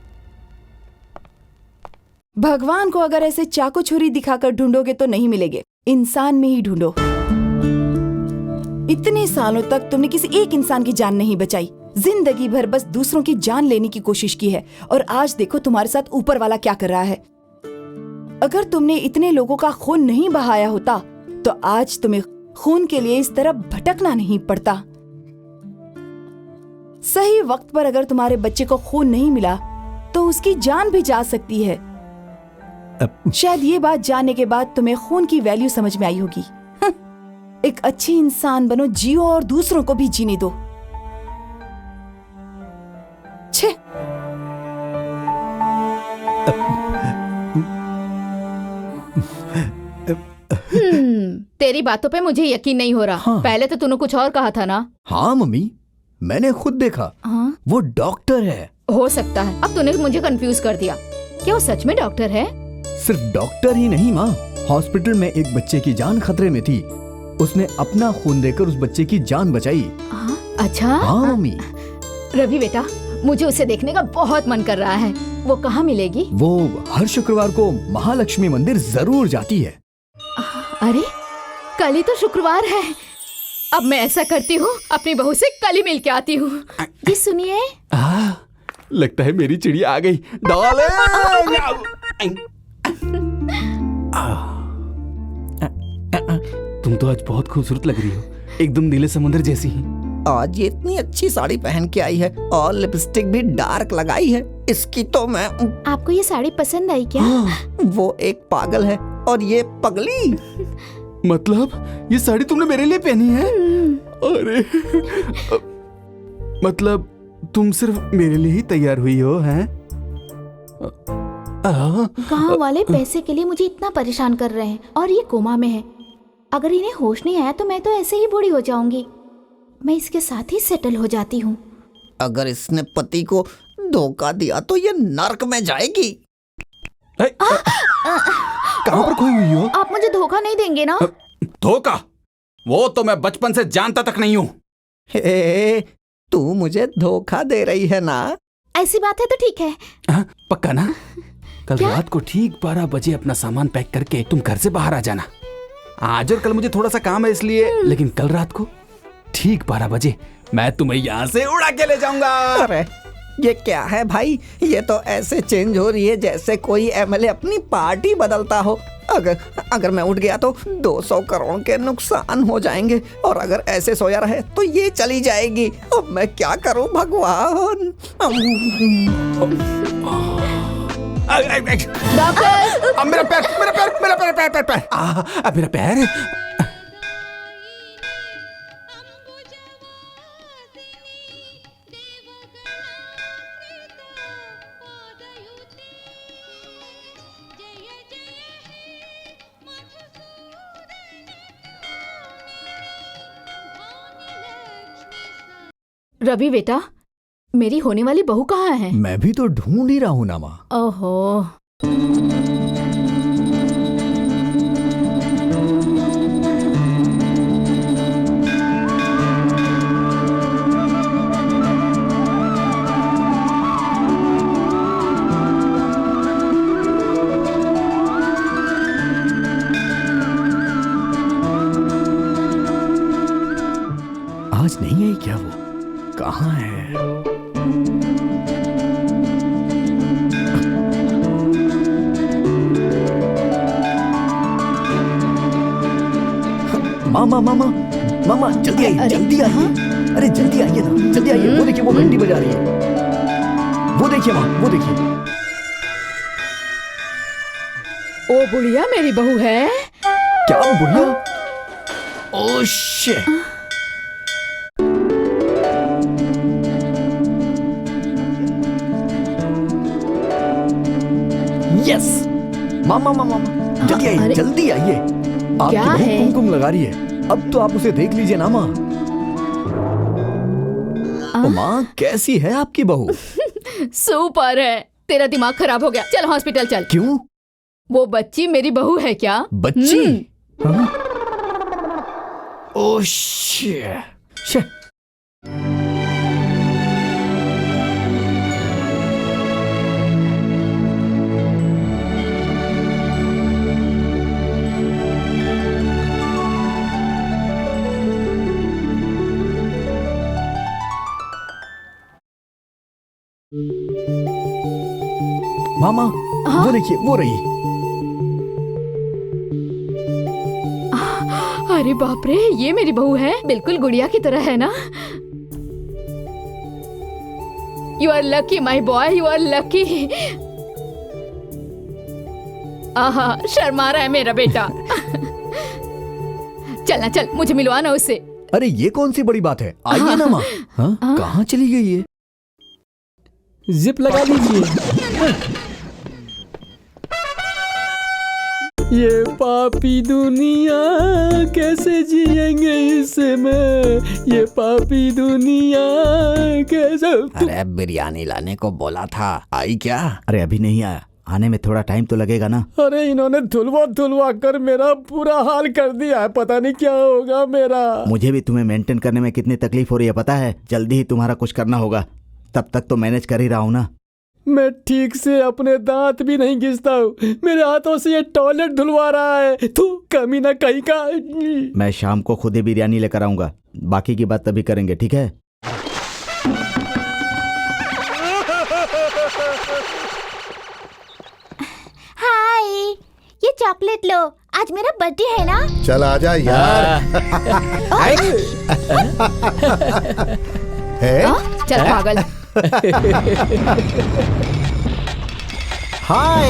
S7: भगवान को अगर ऐसे चाकू छुरी दिखाकर ढूंढोगे तो नहीं मिलेंगे, इंसान में ही ढूंढो। इतने सालों तक तुमने किसी एक इंसान की जान नहीं बचाई, जिंदगी भर बस दूसरों की जान लेने की कोशिश की है, और आज देखो तुम्हारे साथ ऊपर वाला क्या कर रहा है। अगर तुमने इतने लोगों का खून नहीं बहाया होता तो आज तुम्हें खून के लिए इस तरह भटकना नहीं पड़ता। सही वक्त पर अगर तुम्हारे बच्चे को खून नहीं मिला तो उसकी जान भी जा सकती है। शायद ये बात जानने के बाद तुम्हें खून की वैल्यू समझ में आई होगी। एक अच्छी इंसान बनो, जियो और दूसरों को भी जीने दो। छे।
S2: तेरी बातों पे मुझे यकीन नहीं हो रहा।
S8: हाँ।
S2: पहले तो तूने कुछ और कहा था ना?
S8: हाँ मम्मी, मैंने खुद देखा।
S2: हाँ?
S8: वो डॉक्टर है।
S2: हो सकता है। अब तूने मुझे कंफ्यूज कर दिया। क्या वो सच में डॉक्टर है?
S8: सिर्फ डॉक्टर ही नहीं माँ, हॉस्पिटल में एक बच्चे की जान खतरे में थी, उसने अपना खून देकर उस बच्चे की जान बचाई।
S2: अच्छा।
S8: हाँ मम्मी।
S2: रवि बेटा, मुझे उसे देखने का बहुत मन कर रहा है। वो कहाँ मिलेगी?
S8: वो हर शुक्रवार को महालक्ष्मी मंदिर जरूर जाती है।
S2: अरे कल ही तो शुक्रवार है। अब मैं ऐसा करती हूँ, अपनी बहू से कल ही मिल के आती हूँ। जी सुनिए।
S3: लगता है मेरी चिड़िया आ गई। तुम तो आज बहुत खूबसूरत लग रही हो, एकदम नीले समुद्र जैसी ही।
S6: आज ये इतनी अच्छी साड़ी पहन के आई है और लिपस्टिक भी डार्क लगाई है। इसकी तो मैं।
S2: आपको ये साड़ी पसंद आई क्या?
S6: वो एक पागल है और ये पगली।
S3: मतलब ये साड़ी तुमने मेरे लिए पहनी है? अरे मतलब तुम सिर्फ मेरे लिए ही तैयार हुई हो, हैं?
S2: गांव वाले पैसे के लिए मुझे इतना परेशान कर रहे हैं और ये कोमा में है। अगर इन्हें होश नहीं आया तो मैं तो ऐसे ही बूढ़ी हो जाऊंगी। मैं इसके साथ ही सेटल हो जाती हूँ।
S6: अगर इसने पति को धोखा दिया तो ये नर्क में जाएगी।
S3: कहाँ पर खोई हुई हो?
S2: आप मुझे धोखा नहीं देंगे ना?
S3: धोखा? वो तो मैं बचपन से जानता तक नहीं हूँ।
S6: तू मुझे धोखा दे रही है ना?
S2: ऐसी बात है तो ठीक है।
S3: पक्का ना? कल रात को ठीक 12 बजे अपना सामान पैक करके तुम घर से बाहर आ जाना। आज और कल मुझे थोड़ा सा काम है इसलिए, लेकिन कल रात को ठीक 12 बजे मैं तुम्हें यहाँ से उड़ा के ले जाऊंगा।
S6: अरे ये क्या है भाई? ये तो ऐसे चेंज हो रही है जैसे कोई एमएलए अपनी पार्टी बदलता हो। अगर मैं उठ गया तो 200 करोड़ के नुकसान हो जाएंगे, और अगर ऐसे सोया रहे तो ये चली जाएगी। अब मैं क्या करूं भगवान?
S2: डॉक्टर!
S3: मेरा पैर, मेरा पैर, मेरा पैर, पैर, पैर, पैर। अब मेरा पैर।
S2: रवि बेटा, मेरी होने वाली बहू कहाँ है?
S8: मैं भी तो ढूंढ ही रहा हूँ ना माँ।
S2: ओहो।
S10: आवाज नहीं आई क्या? वो कहाँ है? मामा मामा मामा जल्दी आइए, जल्दी आइए। अरे जल्दी आइए ना, जल्दी आइए। वो देखिए, वो घंटी बजा रही है। वो देखिए माँ, वो देखिए।
S2: ओ बुढ़िया मेरी बहू है।
S10: क्या बुढ़िया? Oh shit. यस। मामा मामा जल्दी आइए,
S2: अरे,
S10: जल्दी आइए। आपकी
S2: क्या
S10: बहू
S2: है?
S10: कुमकुम लगा रही है। अब तो आप उसे देख लीजिए ना माँ। माँ कैसी है आपकी बहू?
S2: सुपर है। तेरा दिमाग खराब हो गया, चल हॉस्पिटल चल।
S10: क्यों?
S2: वो बच्ची मेरी बहू है क्या?
S10: बच्ची? हाँ? Oh shit. मामा वो देखिए, वो रही।
S2: अरे बाप रे, ये मेरी बहू है, बिल्कुल गुड़िया की तरह है ना। You are lucky my boy, you are lucky. आहा, शर्मा रहा है मेरा बेटा। चल ना चल, मुझे मिलवा ना उससे।
S10: अरे ये कौन सी बड़ी बात है, आइए ना माँ। हाँ? कहाँ चली गई ये?
S5: जिप लगा दीजिए। ये पापी दुनिया कैसे जिएंगे इसमें, ये पापी दुनिया कैसे।
S4: अरे बिरयानी लाने को बोला था, आई क्या?
S1: अरे अभी नहीं आया, आने में थोड़ा टाइम तो लगेगा ना।
S5: अरे इन्होंने धुलवा धुलवा कर मेरा पूरा हाल कर दिया है, पता नहीं क्या होगा मेरा।
S1: मुझे भी तुम्हें मेंटेन करने में कितनी तकलीफ हो रही है पता है। जल्दी ही तुम्हारा कुछ करना होगा, तब तक तो मैनेज कर ही रहा हूँ ना।
S5: मैं ठीक से अपने दांत भी नहीं घिसता हूँ, मेरे हाथों से ये टॉयलेट धुलवा रहा है। तू कमीना कहीं का।
S1: मैं शाम को खुद ही बिरयानी लेकर आऊंगा, बाकी की बात तभी करेंगे, ठीक है?
S11: हाय, ये चॉकलेट लो, आज मेरा बर्थडे है ना।
S1: चल आजा यार। है?
S2: चल पागल।
S1: हाय।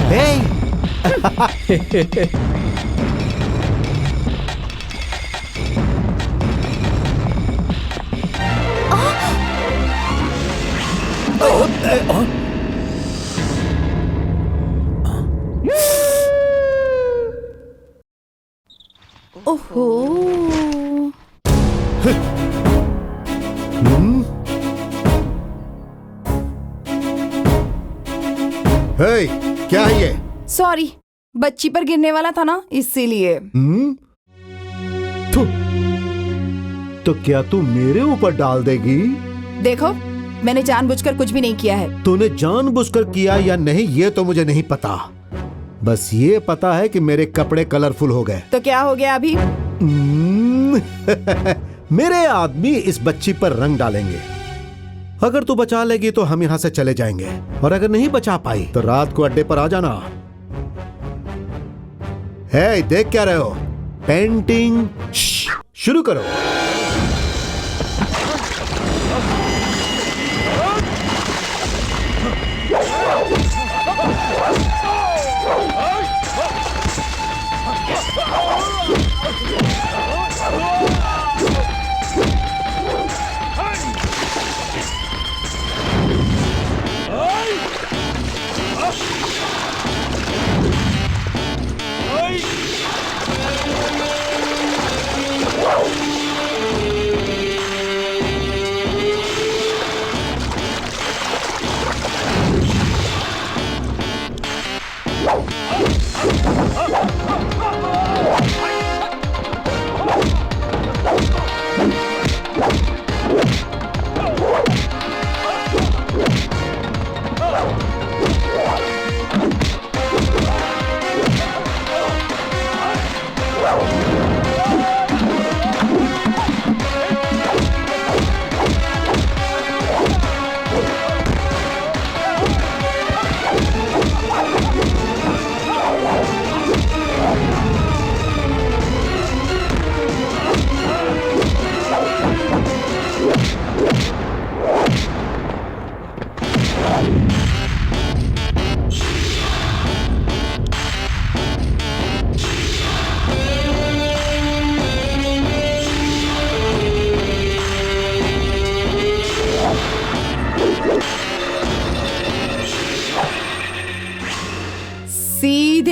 S1: हे।
S7: ओहो।
S1: हे, क्या है ये?
S7: सॉरी, बच्ची पर गिरने वाला था ना, इसीलिए।
S1: तो क्या तू मेरे ऊपर डाल देगी?
S7: देखो, मैंने जानबूझकर कुछ भी नहीं किया है।
S1: तूने जानबूझकर किया या नहीं ये तो मुझे नहीं पता, बस ये पता है कि मेरे कपड़े कलरफुल हो गए।
S7: तो क्या हो गया अभी?
S1: मेरे आदमी इस बच्ची पर रंग डालेंगे। अगर तू बचा लेगी तो हम यहाँ से चले जाएंगे, और अगर नहीं बचा पाई तो रात को अड्डे पर आ जाना। हे, देख क्या रहे हो? पेंटिंग शुरू करो।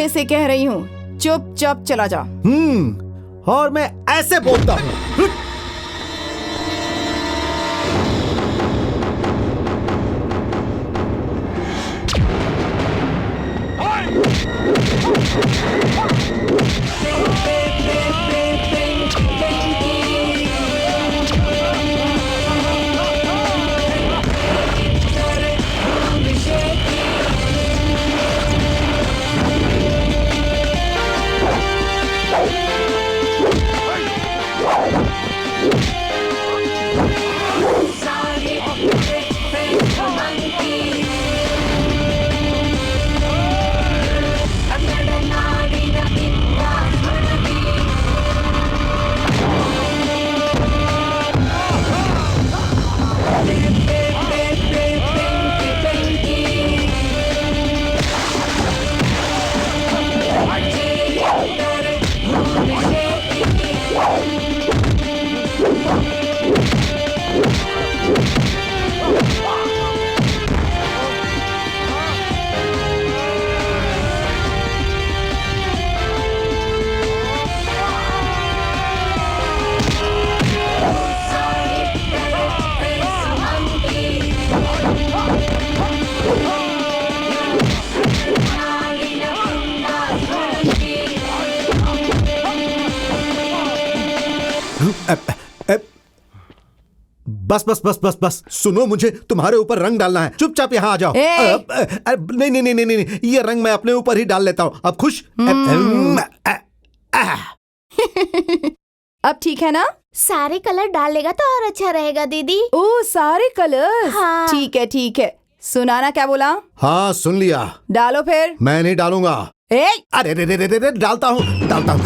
S7: पहले से कह रही हूँ, चुपचाप चला जा।
S1: और मैं ऐसे बोलता हूँ। बस बस बस बस बस सुनो, मुझे तुम्हारे ऊपर रंग डालना है। चुपचाप यहाँ आ जाओ। नहीं नहीं नहीं नहीं नहीं, ये रंग मैं अपने ऊपर ही डाल लेता हूँ। अब खुश?
S7: अब ठीक है ना?
S11: सारे कलर डाल लेगा तो और अच्छा रहेगा दीदी।
S7: ओ सारे कलर।
S11: हाँ।
S7: ठीक है ठीक है। सुनाना क्या बोला?
S1: हाँ सुन लिया।
S7: डालो फिर।
S1: मैं नहीं डालूंगा। अरे रे रे रे रे, डालता हूँ डालता हूँ।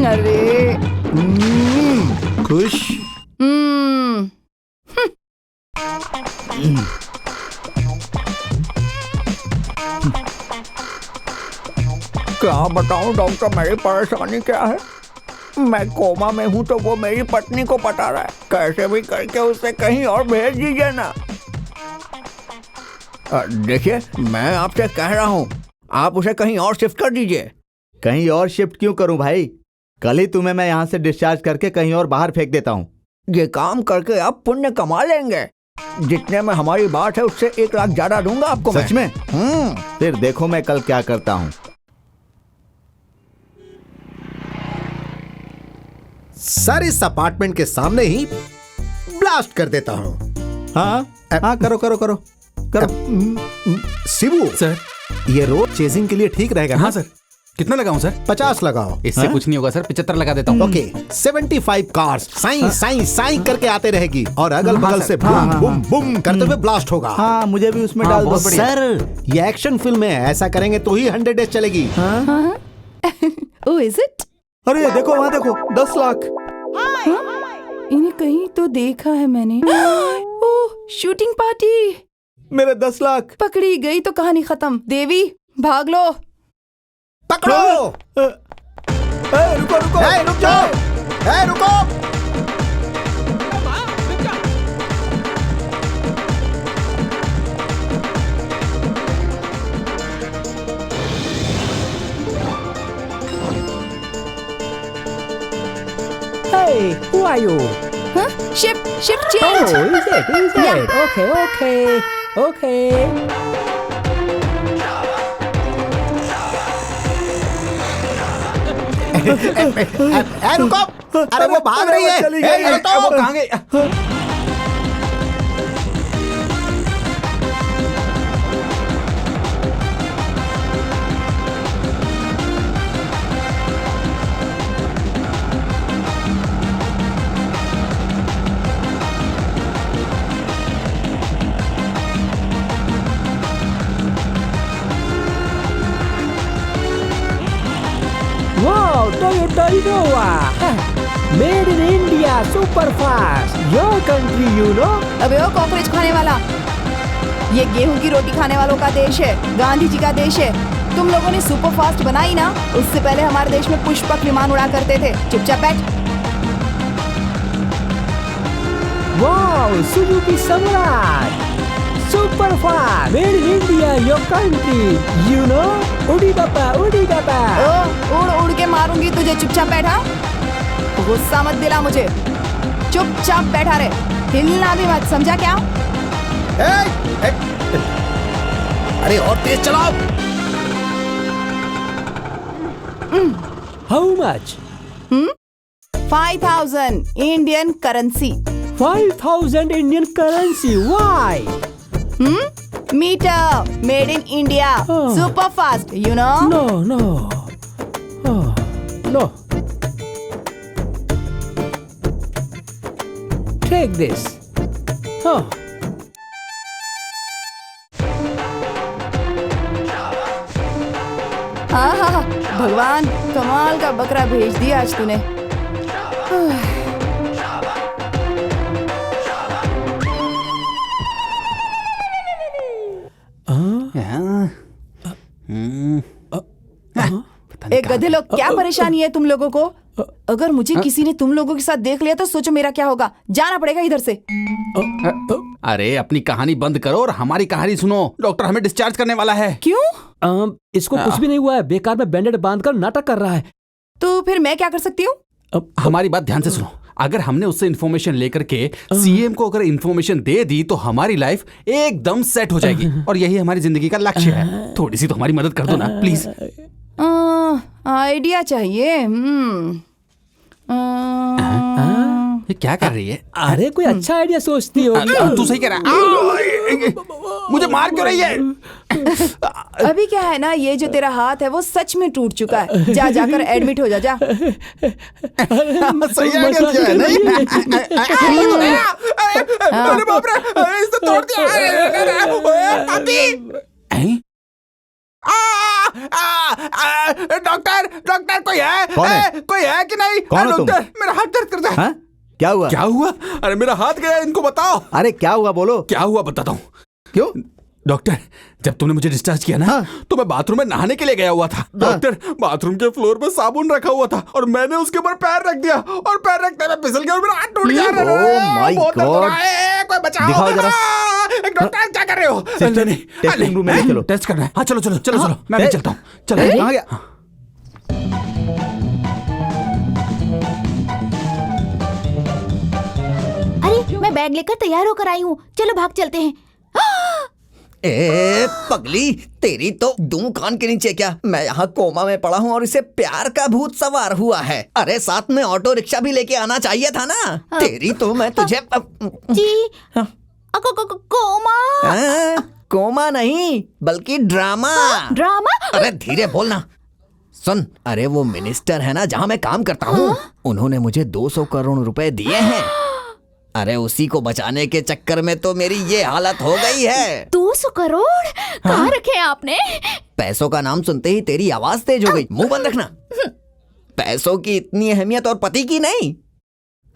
S7: अरे
S1: खुश?
S6: क्या बताऊं डॉक्टर, मेरी परेशानी क्या है? मैं कोमा में हूँ तो वो मेरी पत्नी को पटा रहा है। कैसे भी करके उसे कहीं और भेज दीजिए ना। देखिए मैं आपसे कह रहा हूँ, आप उसे कहीं और शिफ्ट कर दीजिए।
S4: कहीं और शिफ्ट क्यों करूं भाई? कल ही तुम्हें मैं यहाँ से डिस्चार्ज करके कहीं और बाहर फेंक देता हूँ।
S6: ये काम करके आप पुण्य कमा लेंगे। जितने में हमारी बात है उससे 1 लाख ज्यादा दूंगा आपको।
S4: सच में? फिर देखो मैं कल क्या करता हूँ।
S1: सर इस अपार्टमेंट के सामने ही ब्लास्ट कर देता हूँ।
S4: हाँ हाँ करो करो करो करो।
S1: शिबू
S3: सर,
S1: ये रोड चेजिंग के लिए ठीक रहेगा?
S3: हाँ सर। कितना लगाऊं सर?
S1: 50 लगाओ।
S3: इससे कुछ नहीं होगा सर, 75 लगा देता हूँ।
S1: ओके 75 कार्स साई साई साई करके आते रहेगी और अगल बगल से बूम बूम बूम करते हुए ब्लास्ट होगा।
S4: हाँ मुझे भी उसमें डाल दो।
S1: सर ये एक्शन फिल्म है, ऐसा करेंगे तो ही 100 डेज चलेगी।
S7: Oh is it?
S4: अरे देखो वहाँ देखो 10 लाख।
S7: इन्हें कहीं तो देखा है मैंने। ओह शूटिंग पार्टी।
S4: मेरे 10 लाख।
S7: पकड़ी गई तो कहानी खत्म। देवी भाग लो।
S1: पकड़ो।
S4: रुको रुको।
S1: रुक जाओ। रुको।
S6: Hey, who are you?
S7: Huh? Ship change.
S6: Oh, is it?
S7: Yeah.
S6: Okay.
S1: रुको। अरे वो भाग रही है।
S3: वो कहाँ गई?
S6: Wow, Toyota Innova. Made in India, super fast. Your country, you know.
S7: अबे ओ कॉकरोच खाने वाला, ये गेहूं की रोटी खाने वालों का देश है, गांधी जी का देश है। तुम लोगों ने सुपर फास्ट बनाई ना, उससे पहले हमारे देश में पुष्पक विमान उड़ा करते थे। चुपचाप बैठ।
S5: वाओ, सुजुकी सम्राट, super fast, made in India, your country, you know. उड़ी बाबा, उड़ी बाबा।
S7: ओ, उड़ उड़ के मारूंगी तुझे, चुपचाप बैठा। गुस्सा मत दिला मुझे, चुपचाप बैठा रहे, हिलना भी मत, समझा क्या?
S1: अरे और तेज चलाओ।
S5: How much?
S7: 5000 Indian currency.
S5: 5000 Indian currency, why?
S7: Meter, made in India, super fast, you know.
S5: No no no, take this.
S7: हाँ, भगवान कमाल का बकरा भेज दिया आज तूने। एक गधे लोग, क्या परेशानी है तुम लोगों को? अगर मुझे किसी ने तुम लोगों के साथ देख लिया तो सोचो मेरा क्या होगा। जाना पड़ेगा इधर से।
S3: अरे अपनी कहानी बंद करो और हमारी कहानी सुनो। डॉक्टर हमें डिस्चार्ज करने वाला है।
S7: क्यों?
S5: इसको कुछ भी नहीं हुआ है, बेकार में बैंडेड बांधकर नाटक कर रहा है।
S7: तो फिर मैं क्या कर सकती हूँ?
S3: हमारी बात ध्यान से सुनो। अगर हमने उससे इन्फॉर्मेशन लेकर के सीएम को अगर इन्फॉर्मेशन दे दी तो हमारी लाइफ एकदम सेट हो जाएगी और यही हमारी जिंदगी का लक्ष्य है। थोड़ी सी तो हमारी मदद कर दो ना प्लीज।
S7: आइडिया चाहिए।
S3: ये क्या कर रही है?
S5: अरे कोई अच्छा आइडिया सोचती हो।
S3: तू सही कह रहा है। मुझे मार क्यों रही है?
S7: अभी क्या है ना, ये जो तेरा हाथ है वो सच में टूट चुका है। जा जाकर एडमिट हो जा, जा।
S3: सही आइडिया दिया है नहीं? अरे बाप रे, इसने तोड़ दिया। डॉक्टर, डॉक्टर कोई है?
S1: कौन है?
S3: कोई है कि नहीं?
S1: कौन हो तुम?
S3: डॉक्टर, मेरा हाथ दर्द करता है।
S1: क्या हुआ?
S3: क्या हुआ? अरे मेरा हाथ गया, इनको बताओ।
S1: अरे क्या हुआ बोलो।
S3: क्या हुआ बताता हूँ।
S1: क्यों?
S3: डॉक्टर, जब तुमने मुझे डिस्चार्ज किया ना, तो मैं बाथरूम में नहाने के लिए गया हुआ था। डॉक्टर, बाथरूम के फ्लोर पे साबुन रखा हुआ था और मैंने उसके ऊपर पैर रख दिया और पैर रखते में फिसल गया और मेरा हाथ टूट गया।
S1: ओह माय गॉड,
S3: कोई बचाओ।
S1: दिखाओ जरा।
S3: डॉक्टर क्या कर रहे हो?
S1: टेस्टिंग रूम में चलो।
S3: टेस्ट करना है। हाँ चलो चलो चलो चलो, मैं भी चलता हूँ। चलो।
S1: आ गया।
S11: अरे मैं बैग लेकर तैयार होकर आई हूँ, चलो भाग चलते हैं।
S6: ए पगली, तेरी तो दूं कान के नीचे क्या। मैं यहाँ कोमा में पड़ा हूँ और इसे प्यार का भूत सवार हुआ है। अरे साथ में ऑटो रिक्शा भी लेके आना चाहिए था ना। तेरी तो मैं तुझे
S11: जी कोमा।
S6: कोमा नहीं बल्कि ड्रामा।
S11: ड्रामा?
S6: अरे धीरे बोलना। सुन, अरे वो मिनिस्टर है ना जहाँ मैं काम करता हूँ, उन्होंने मुझे 200 करोड़ रुपए दिए हैं। अरे उसी को बचाने के चक्कर में तो मेरी ये हालत हो गई है।
S2: 200 करोड़ कहाँ रखे आपने?
S6: पैसों का नाम सुनते ही तेरी आवाज तेज हो गई। मुंह बंद रखना। पैसों की इतनी अहमियत और पति की नहीं।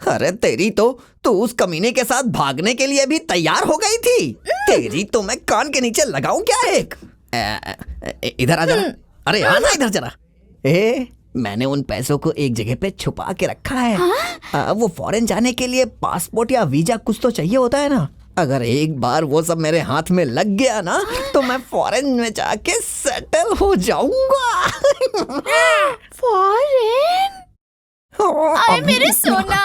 S6: अरे तेरी तो तू उस कमीने के साथ भागने के लिए भी तैयार हो गई थी। तेरी तो मैं कान के नीचे लगाऊं क्या एक? इधर आ जरा। अरे आना इधर जरा। मैंने उन पैसों को एक जगह पे छुपा के रखा है। वो फॉरेन जाने के लिए पासपोर्ट या वीजा कुछ तो चाहिए होता है ना। अगर एक बार वो सब मेरे हाथ में लग गया ना तो मैं फॉरेन में जाके सेटल हो जाऊंगा।
S2: फॉरेन? अरे मेरे सोना,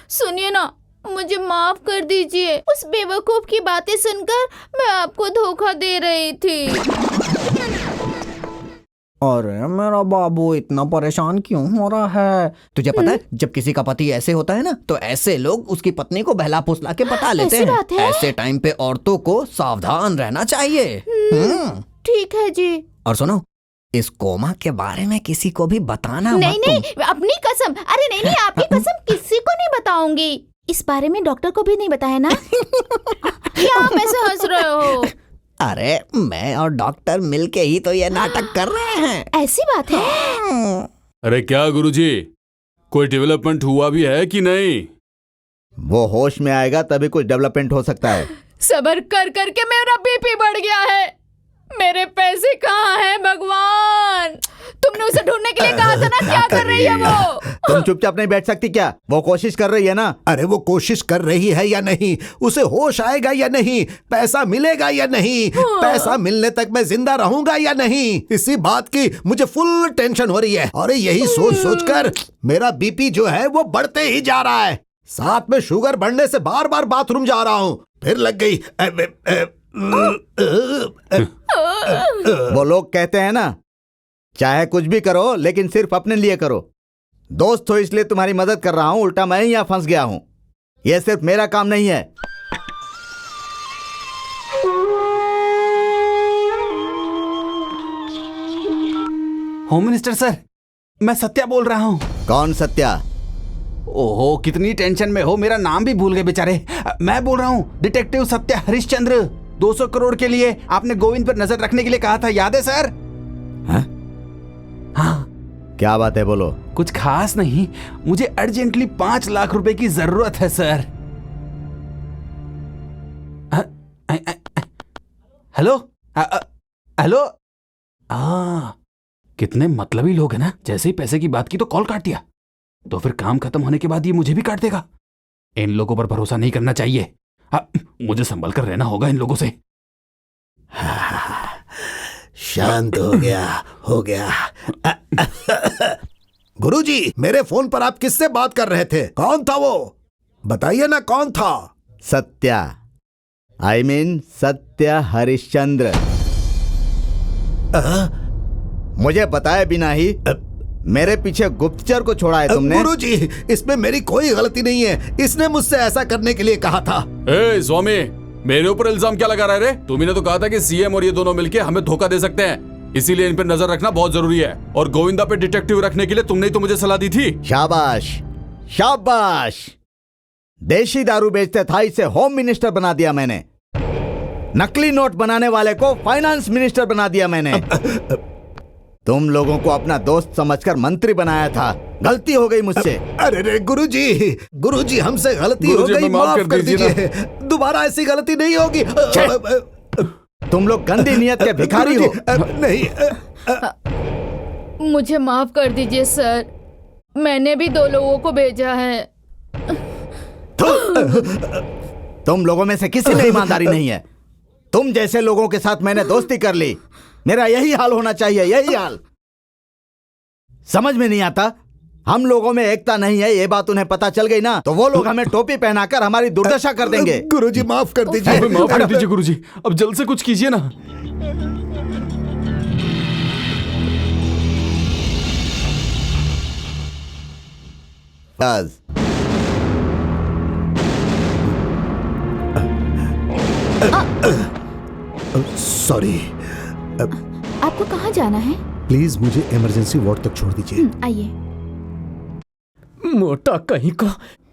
S2: सुनिए ना, मुझे माफ कर दीजिए। उस बेवकूफ की बातें सुनकर मैं आपको धोखा दे रही थी।
S6: अरे मेरा बाबू इतना परेशान क्यों हो रहा है? तुझे पता है जब किसी का पति ऐसे होता है ना तो ऐसे लोग उसकी पत्नी को बहला फुसला के पटा लेते हैं। ऐसे टाइम पे औरतों को सावधान रहना चाहिए।
S2: ठीक है जी।
S6: और सुनो, इस कोमा के बारे में किसी को भी बताना मत।
S2: नहीं नहीं, अपनी कसम। अरे नहीं नहीं, आपकी कसम किसी को नहीं बताऊंगी। इस बारे में डॉक्टर को भी नहीं बताया ना? क्या आप ऐसे हंस रहे हो?
S6: अरे मैं और डॉक्टर मिलके ही तो ये नाटक कर रहे हैं।
S2: ऐसी बात है?
S3: अरे क्या गुरुजी, कोई डेवलपमेंट हुआ भी है कि नहीं?
S1: वो होश में आएगा तभी कुछ डेवलपमेंट हो सकता है।
S2: सब्र कर करके मेरा बीपी बढ़ गया है। मेरे पैसे कहाँ हैं भगवान? तुमने उसे ढूंढने के लिए कहा था देखो ना क्या कर रही है वो।
S4: तुम चुपचाप नहीं बैठ सकती क्या? वो कोशिश कर रही है ना।
S1: अरे वो कोशिश कर रही है या नहीं, उसे होश आएगा या नहीं, पैसा मिलेगा या नहीं, पैसा मिलने तक मैं जिंदा रहूंगा या नहीं, इसी बात की मुझे फुल टेंशन हो रही है। और यही सोच सोचकर मेरा बीपी जो है वो बढ़ते ही जा रहा है। साथ में शुगर बढ़ने से बार बार बाथरूम जा रहा हूँ, फिर लग गई।
S4: वो लोग कहते हैं ना, चाहे कुछ भी करो लेकिन सिर्फ अपने लिए करो। दोस्त हो इसलिए तुम्हारी मदद कर रहा हूं, उल्टा मैं ही यहां फंस गया हूं। यह सिर्फ मेरा काम नहीं है।
S3: होम मिनिस्टर सर, मैं सत्या बोल रहा हूँ।
S4: कौन सत्या?
S3: ओहो, कितनी टेंशन में हो, मेरा नाम भी भूल गए बेचारे। मैं बोल रहा हूँ डिटेक्टिव सत्या हरिश्चंद्र। 200 करोड़ के लिए आपने गोविंद पर नजर रखने के लिए कहा था, याद है सर? हाँ।
S4: क्या बात है, बोलो।
S3: कुछ खास नहीं, मुझे अर्जेंटली 5 लाख रुपए की जरूरत है सर। Hello hello. कितने मतलबी लोग हैं ना, जैसे ही पैसे की बात की तो कॉल काट दिया। तो फिर काम खत्म होने के बाद ये मुझे भी काट देगा। इन लोगों पर भरोसा नहीं करना चाहिए। मुझे संभल कर रहना होगा इन लोगों से।
S1: शांत हो गया। गुरुजी, मेरे फोन पर आप किससे बात कर रहे थे? कौन था वो? बताइए ना, कौन था?
S4: Satya, I mean Satya Harishchandra. मुझे बताए बिना ही मेरे पीछे गुप्तचर को छोड़ा है तुमने।
S1: गुरुजी, इसमें मेरी कोई गलती नहीं है, इसने मुझसे ऐसा करने के लिए कहा था।
S3: ए स्वामी, मेरे ऊपर इल्जाम क्या लगा रहे? तुम्ही ने तो कहा था कि सीएम और ये दोनों मिलके हमें धोखा दे सकते हैं, इसीलिए इन पर नजर रखना बहुत जरूरी है। और गोविंदा पे डिटेक्टिव रखने के लिए तुमने ही तो मुझे सलाह दी थी।
S4: शाबाश शाबाश। देशी दारू बेचते था, इसे होम मिनिस्टर बना दिया मैंने। नकली नोट बनाने वाले को फाइनेंस मिनिस्टर बना दिया मैंने। तुम लोगों को अपना दोस्त समझकर मंत्री बनाया था, गलती हो गई मुझसे।
S1: अरे रे गुरुजी, हमसे गलती हो गई, माफ कर दीजिए। दोबारा ऐसी गलती नहीं होगी।
S4: तुम लोग गंदी नियत के भिखारी हो।
S1: नहीं,
S2: मुझे माफ कर दीजिए सर, मैंने भी 2 लोगों को भेजा है।
S4: तुम लोगों में से किसी में ईमानदारी नहीं है। तुम जैसे लोगों के साथ मैंने दोस्ती कर ली, मेरा यही हाल होना चाहिए, यही हाल। समझ में नहीं आता, हम लोगों में एकता नहीं है, ये बात उन्हें पता चल गई ना तो वो लोग हमें टोपी पहनाकर हमारी दुर्दशा कर देंगे।
S1: गुरुजी माफ कर दीजिए।
S3: माफ कर दीजिए गुरुजी, अब जल्द से कुछ कीजिए ना।
S1: सॉरी।
S2: आपको कहाँ जाना है?
S1: प्लीज मुझे इमरजेंसी वार्ड तक छोड़ दीजिए।
S2: आइए।
S5: मोटा कहीं का,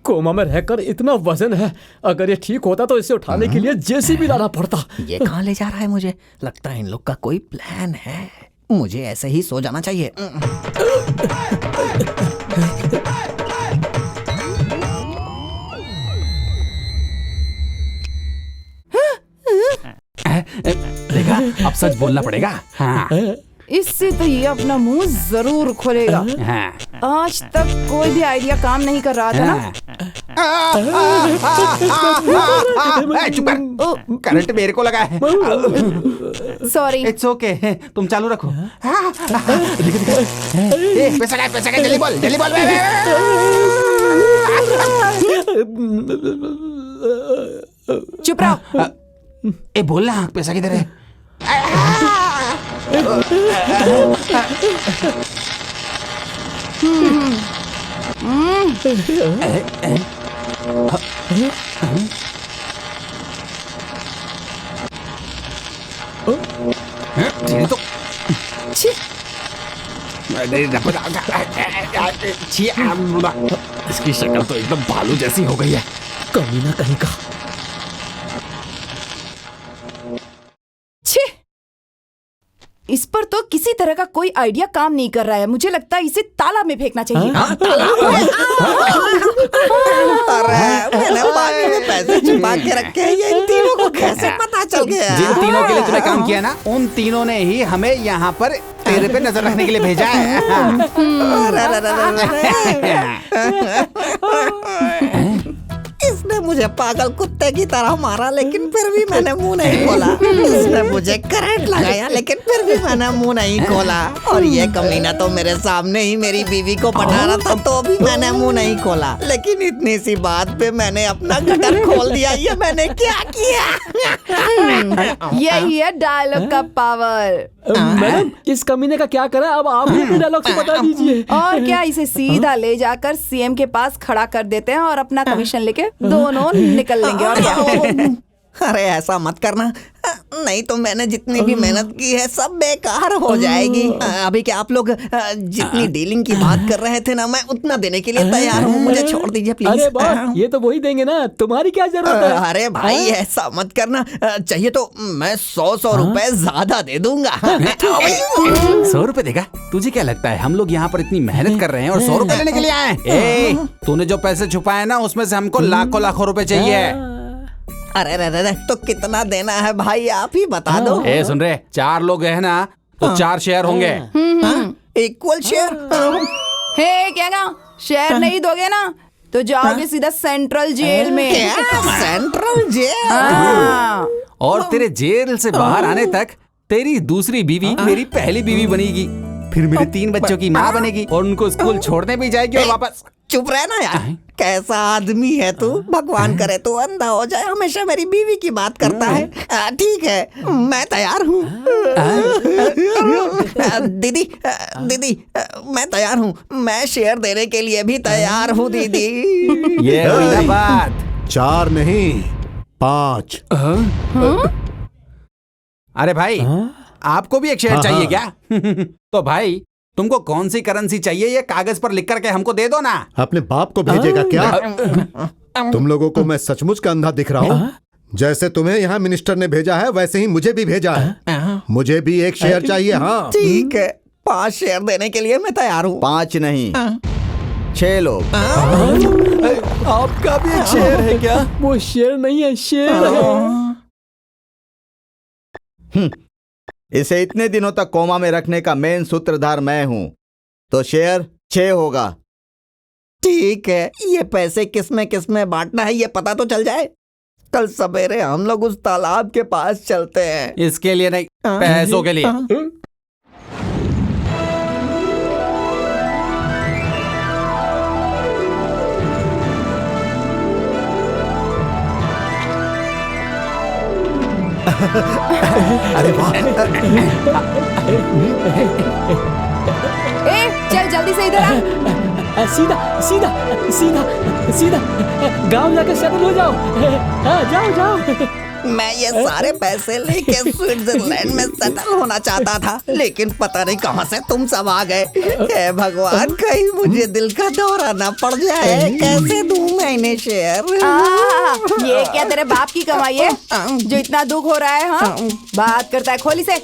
S5: कोमा में रहकर इतना वजन है, अगर ये ठीक होता तो इसे उठाने के लिए जेसीबी लाना पड़ता।
S6: ये कहाँ ले जा रहा है? मुझे लगता है इन लोग का कोई प्लान है। मुझे ऐसे ही सो जाना चाहिए।
S3: देखा, अब सच बोलना पड़ेगा। हाँ।
S7: इससे तो ये अपना मुंह जरूर खोलेगा।
S3: हाँ।
S7: आज तक कोई भी आइडिया काम नहीं कर रहा था ना।
S3: चुप कर, करंट मेरे को लगा है।
S7: सॉरी।
S3: इट्स ओके, तुम चालू रखो। पैसा का जल्दी बोल, जल्दी बोल।
S7: चुप रहो।
S3: ए बोल ना, पैसा किधर है? तो इसकी शक्ल तो एकदम भालू जैसी हो गई है।
S5: कमीना कहीं का।
S7: इस पर तो किसी तरह का कोई आइडिया काम नहीं कर रहा है। मुझे लगता है इसे तालाब में फेंकना चाहिए।
S6: अरे मैंने पानी में पैसे छुपा के रखे हैं, ये इन तीनों को कैसे पता चल गया?
S12: जिन तीनों के लिए तूने काम किया ना, उन तीनों ने ही हमें यहाँ पर तेरे पे नजर रखने के लिए भेजा है।
S6: इसने मुझे पागल कुत्ते की तरह मारा, लेकिन फिर भी मैंने मुंह नहीं खोला। इसने मुझे करंट लगाया, लेकिन फिर भी मैंने मुंह नहीं खोला। और ये कमीना तो मेरे सामने ही मेरी बीवी को पटा रहा था, तो भी मैंने मुंह नहीं खोला। लेकिन इतनी सी बात पे मैंने अपना गटर खोल दिया। ये मैंने क्या किया?
S7: यही है डायलॉग का पावर।
S5: मैडम, इस कमीने का क्या करा? अब आप ही डायलॉग से बता दीजिए।
S7: और क्या, इसे सीधा ले जाकर सीएम के पास खड़ा कर देते हैं और अपना कमीशन लेके दोनों निकल लेंगे। और क्या?
S6: अरे ऐसा मत करना, नहीं तो मैंने जितनी भी मेहनत की है सब बेकार हो जाएगी। अभी क्या आप लोग जितनी डीलिंग की बात कर रहे थे ना, मैं उतना देने के लिए तैयार हूँ। मुझे छोड़ दीजिए प्लीज।
S5: अरे बॉस, ये तो वही देंगे ना, तुम्हारी क्या जरूरत है?
S6: अरे भाई ऐसा मत करना, चाहिए तो मैं 100 रुपए ज्यादा दे दूंगा।
S12: 100 रुपए देगा? तुझे क्या लगता है हम लोग यहाँ पर इतनी मेहनत कर रहे हैं और 100 रुपए लेने के लिए आए? ए, तूने जो पैसे छुपाए ना, उसमें से हमको लाखों रुपए चाहिए।
S6: अरे तो कितना देना है भाई, आप ही बता दो।
S12: ए सुन रहे, 4 लोग है ना, तो 4 शेयर होंगे।
S6: Equal share?
S7: हे क्या शेयर नहीं दोगे ना तो जाओगे सीधा सेंट्रल जेल में।
S6: Central jail?
S12: और तेरे जेल से बाहर आने तक तेरी दूसरी बीवी मेरी पहली बीवी बनेगी, फिर मेरे 3 बच्चों की माँ बनेगी और उनको स्कूल छोड़ने भी जाएगी और वापस।
S6: चुप रहना यार, कैसा आदमी है तू? भगवान करे तू अंधा हो जाए, हमेशा मेरी बीवी की बात करता है। ठीक है, मैं तैयार हूँ। दीदी मैं तैयार हूँ, मैं शेयर देने के लिए भी तैयार हूँ दीदी।
S12: ये हुई ना बात।
S1: 4 नहीं 5।
S12: अरे भाई, आपको भी एक शेयर चाहिए क्या? तो भाई तुमको कौन सी करेंसी चाहिए, ये कागज पर लिख करके हमको दे दो ना।
S1: अपने बाप को भेजेगा क्या? तुम लोगों को मैं सचमुच का अंधा दिख रहा हूँ? जैसे तुम्हें यहाँ मिनिस्टर ने भेजा है, वैसे ही मुझे भी भेजा है। मुझे भी एक शेयर चाहिए। हाँ
S6: ठीक है, 5 शेयर देने के लिए मैं तैयार हूँ।
S4: 5 नहीं 6 लोग।
S8: आपका भी एक शेयर है क्या?
S5: वो शेयर नहीं है, शेर है।
S4: इसे इतने दिनों तक कोमा में रखने का मेन सूत्रधार मैं हूं, तो शेयर 6 होगा।
S6: ठीक है, ये पैसे किस में बांटना है ये पता तो चल जाए। कल सवेरे हम लोग उस तालाब के पास चलते हैं।
S12: इसके लिए नहीं, पैसों के लिए।
S1: अरे वाह।
S7: चल जल्दी से इधर आ।
S5: सीधा गांव जाकर सेटल हो जाओ। जाओ।
S6: मैं ये सारे पैसे लेके स्विट्जरलैंड में सेटल होना चाहता था, लेकिन पता नहीं कहां से तुम सब आ गए। हे भगवान, कहीं मुझे दिल का दौरा ना पड़ जाए। कैसे दूं मैं इन्हें शेयर?
S7: ये क्या तेरे बाप की कमाई है जो इतना दुख हो रहा है? हाँ बात करता है, खोली से।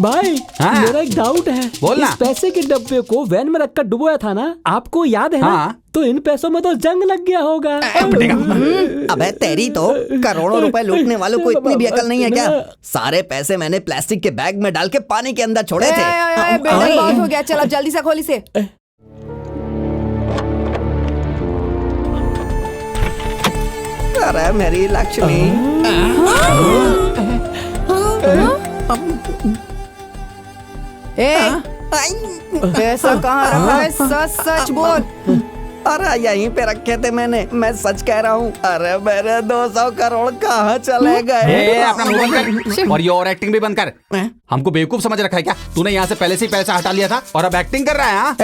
S5: भाई मेरा एक डाउट है।
S12: बोलना।
S5: इस पैसे के डब्बे को वैन में रखकर डुबोया था ना, आपको याद है ना? तो इन पैसों में तो जंग लग गया होगा।
S6: अबे तेरी तो करोड़ों रुपए लूटने वालों को इतनी भी अकल नहीं है क्या? सारे पैसे मैंने प्लास्टिक के बैग में डाल के पानी के अंदर छोड़े थे।
S7: बहुत हो गया, चल अब जल्दी से खोली से।
S6: अरे मेरी लक्ष्मी।
S7: पैसा कहाँ रखा है? सच बोल।
S6: अरे यहीं पे रखे थे मैंने, मैं सच कह रहा हूँ। अरे मेरे 200 करोड़ कहाँ चले गए?
S12: अपना मुंह बंद कर और ये और एक्टिंग भी बंद कर। हमको बेवकूफ समझ रखा है क्या? तूने यहाँ से पहले से ही पैसा हटा लिया था और अब एक्टिंग कर रहा है? हाँ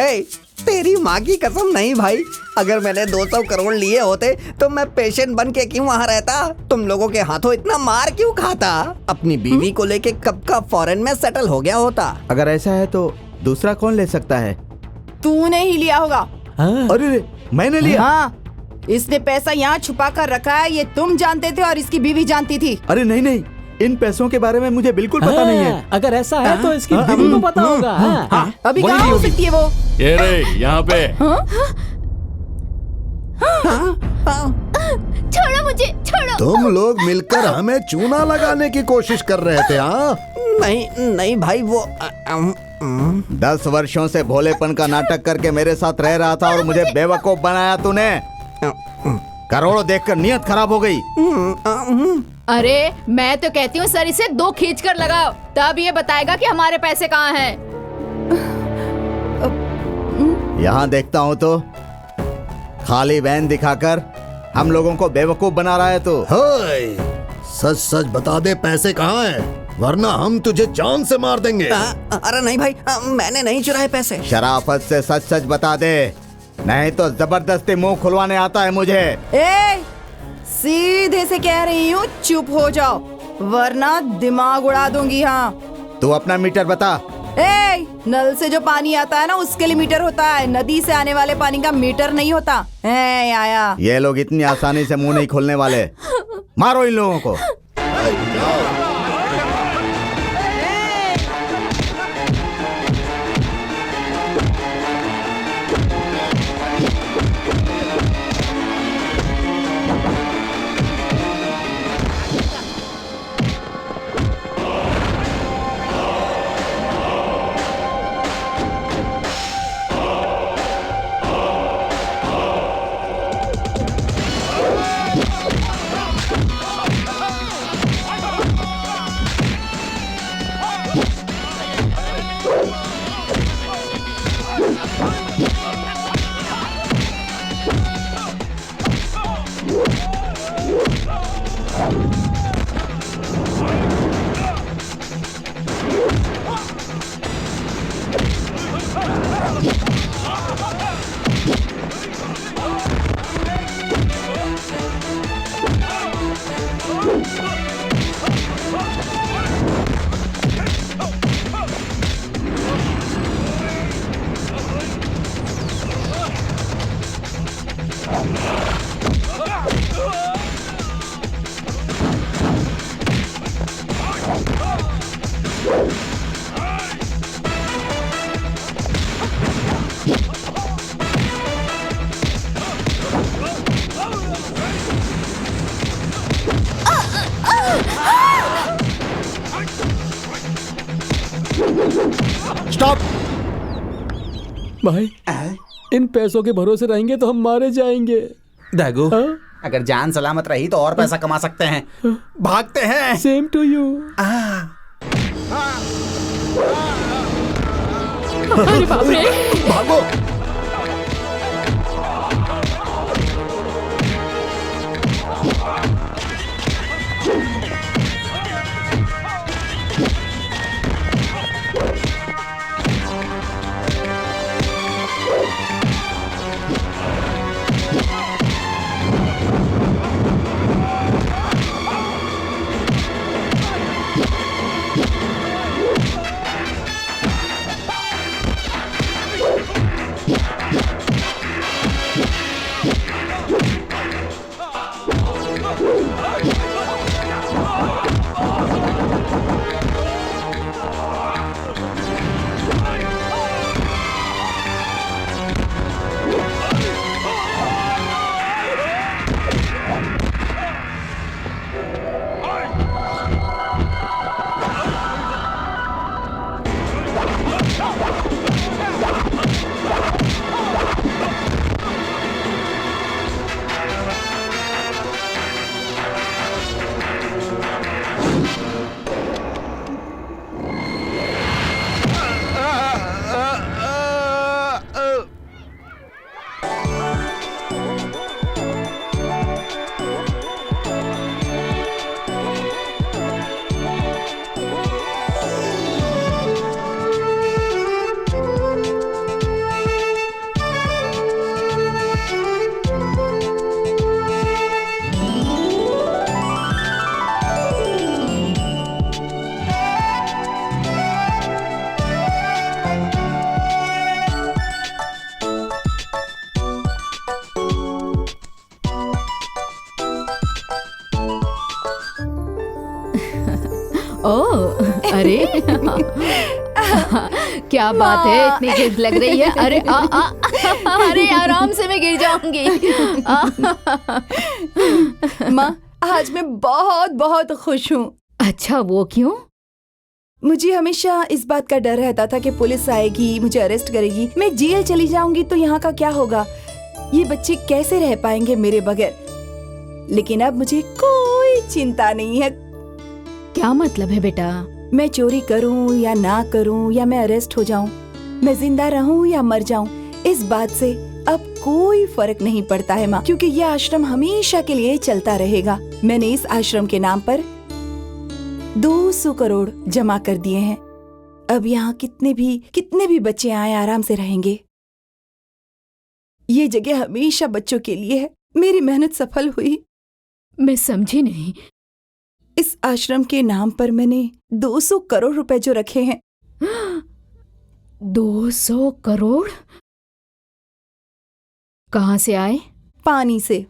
S6: तेरी माँ की कसम नहीं भाई, अगर मैंने 200 करोड़ लिए होते तो मैं पेशेंट बन के क्यों वहाँ रहता? तुम लोगों के हाथों इतना मार क्यों खाता? अपनी बीवी को लेके कब का फॉरेन में सेटल हो गया होता।
S4: अगर ऐसा है तो दूसरा कौन ले सकता है?
S7: तूने ही लिया होगा।
S4: अरे मैंने लिया?
S7: हाँ, इसने पैसा यहाँ छुपा कर रखा है, ये तुम जानते थे और इसकी बीवी जानती थी।
S4: अरे नहीं,
S10: इन पैसों के बारे में मुझे बिल्कुल पता नहीं है।
S5: अगर ऐसा है तो इसकी बीवी को पता होगा।
S7: अभी कहाँ हो सकती है वो?
S3: ये रे यहाँ पे।
S11: छोड़ो मुझे, छोड़ो।
S1: तुम लोग मिलकर हमें चूना लगाने की कोशिश कर रहे थे। हाँ
S6: नहीं नहीं भाई, वो
S4: 10 वर्षों से भोलेपन का नाटक करके मेरे साथ रह रहा था और मुझे बेवकूफ बनाया तूने। करोड़ों देखकर नियत खराब हो गई।
S2: अरे मैं तो कहती हूँ सर इसे 2 खींच कर लगाओ, तब ये बताएगा कि हमारे पैसे कहाँ हैं।
S4: यहाँ देखता हूँ तो खाली वैन दिखाकर हम लोगों को बेवकूफ बना रहा है तू।
S1: सच सच बता दे पैसे कहाँ हैं, वरना हम तुझे जान से मार देंगे।
S6: अरे नहीं भाई, मैंने नहीं चुराए पैसे।
S4: शराफत से सच सच बता दे, नहीं तो जबरदस्ती मुंह खुलवाने आता है मुझे।
S7: ए, सीधे से कह रही हूँ चुप हो जाओ, वरना दिमाग उड़ा दूंगी। हाँ
S4: तू अपना मीटर बता।
S7: ए, नल से जो पानी आता है ना उसके लिए मीटर होता है, नदी से आने वाले पानी का मीटर नहीं होता। ए, आया।
S4: ये लोग इतनी आसानी से मुंह नहीं खोलने वाले। मारो इन लोगों को।
S5: स्टॉप भाई, इन पैसों के भरोसे रहेंगे तो हम मारे जाएंगे।
S12: दागू, अगर जान सलामत रही तो और पैसा कमा सकते हैं। भागते हैं।
S5: Same to you.
S2: अरे बाप रे,
S1: भागो।
S2: ओह, अरे क्या बात है, इतनी गिफ्ट लग रही है। अरे अरे आराम से मैं गिर जाऊंगी।
S7: माँ, आज मैं बहुत बहुत खुश हूँ।
S2: अच्छा, वो क्यों?
S7: मुझे हमेशा इस बात का डर रहता था कि पुलिस आएगी, मुझे अरेस्ट करेगी, मैं जेल चली जाऊंगी तो यहाँ का क्या होगा, ये बच्चे कैसे रह पाएंगे मेरे बगैर। लेकिन अब मुझे कोई चिंता नहीं है।
S2: क्या मतलब है बेटा?
S7: मैं चोरी करूं या ना करूं, या मैं अरेस्ट हो जाऊं, मैं जिंदा रहूं या मर जाऊं, इस बात से अब कोई फर्क नहीं पड़ता है माँ, क्योंकि यह आश्रम हमेशा के लिए चलता रहेगा। मैंने इस आश्रम के नाम पर 200 करोड़ जमा कर दिए हैं। अब यहाँ कितने भी बच्चे आए आराम से रहेंगे। ये जगह हमेशा बच्चों के लिए है। मेरी मेहनत सफल हुई।
S2: मैं समझी नहीं।
S7: इस आश्रम के नाम पर मैंने 200 करोड़ रुपए जो रखे हैं।
S2: 200 करोड़ कहाँ से आए?
S7: पानी से।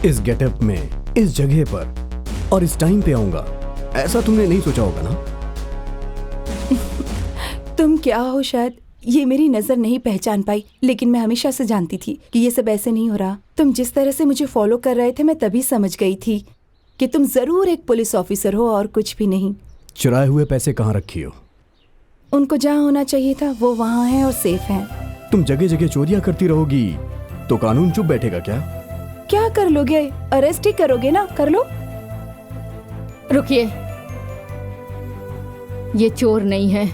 S8: इस गेटअप में, इस जगह पर और इस टाइम पे आऊंगा, ऐसा तुमने नहीं सोचा होगा ना?
S7: तुम क्या हो, शायद ये मेरी नजर नहीं पहचान पाई, लेकिन मैं हमेशा से जानती थी कि ये सब ऐसे नहीं हो रहा। तुम जिस तरह से मुझे फॉलो कर रहे थे, मैं तभी समझ गई थी कि तुम जरूर एक पुलिस ऑफिसर हो और कुछ भी नहीं।
S8: चुराए हुए पैसे कहाँ रखी हो?
S7: उनको जहाँ होना चाहिए था वो वहाँ है और सेफ है।
S8: तुम जगह जगह चोरियां करती रहोगी तो कानून चुप बैठेगा क्या?
S7: क्या कर लोगे? अरेस्ट ही करोगे ना? कर लो।
S2: रुकिए, ये चोर नहीं है,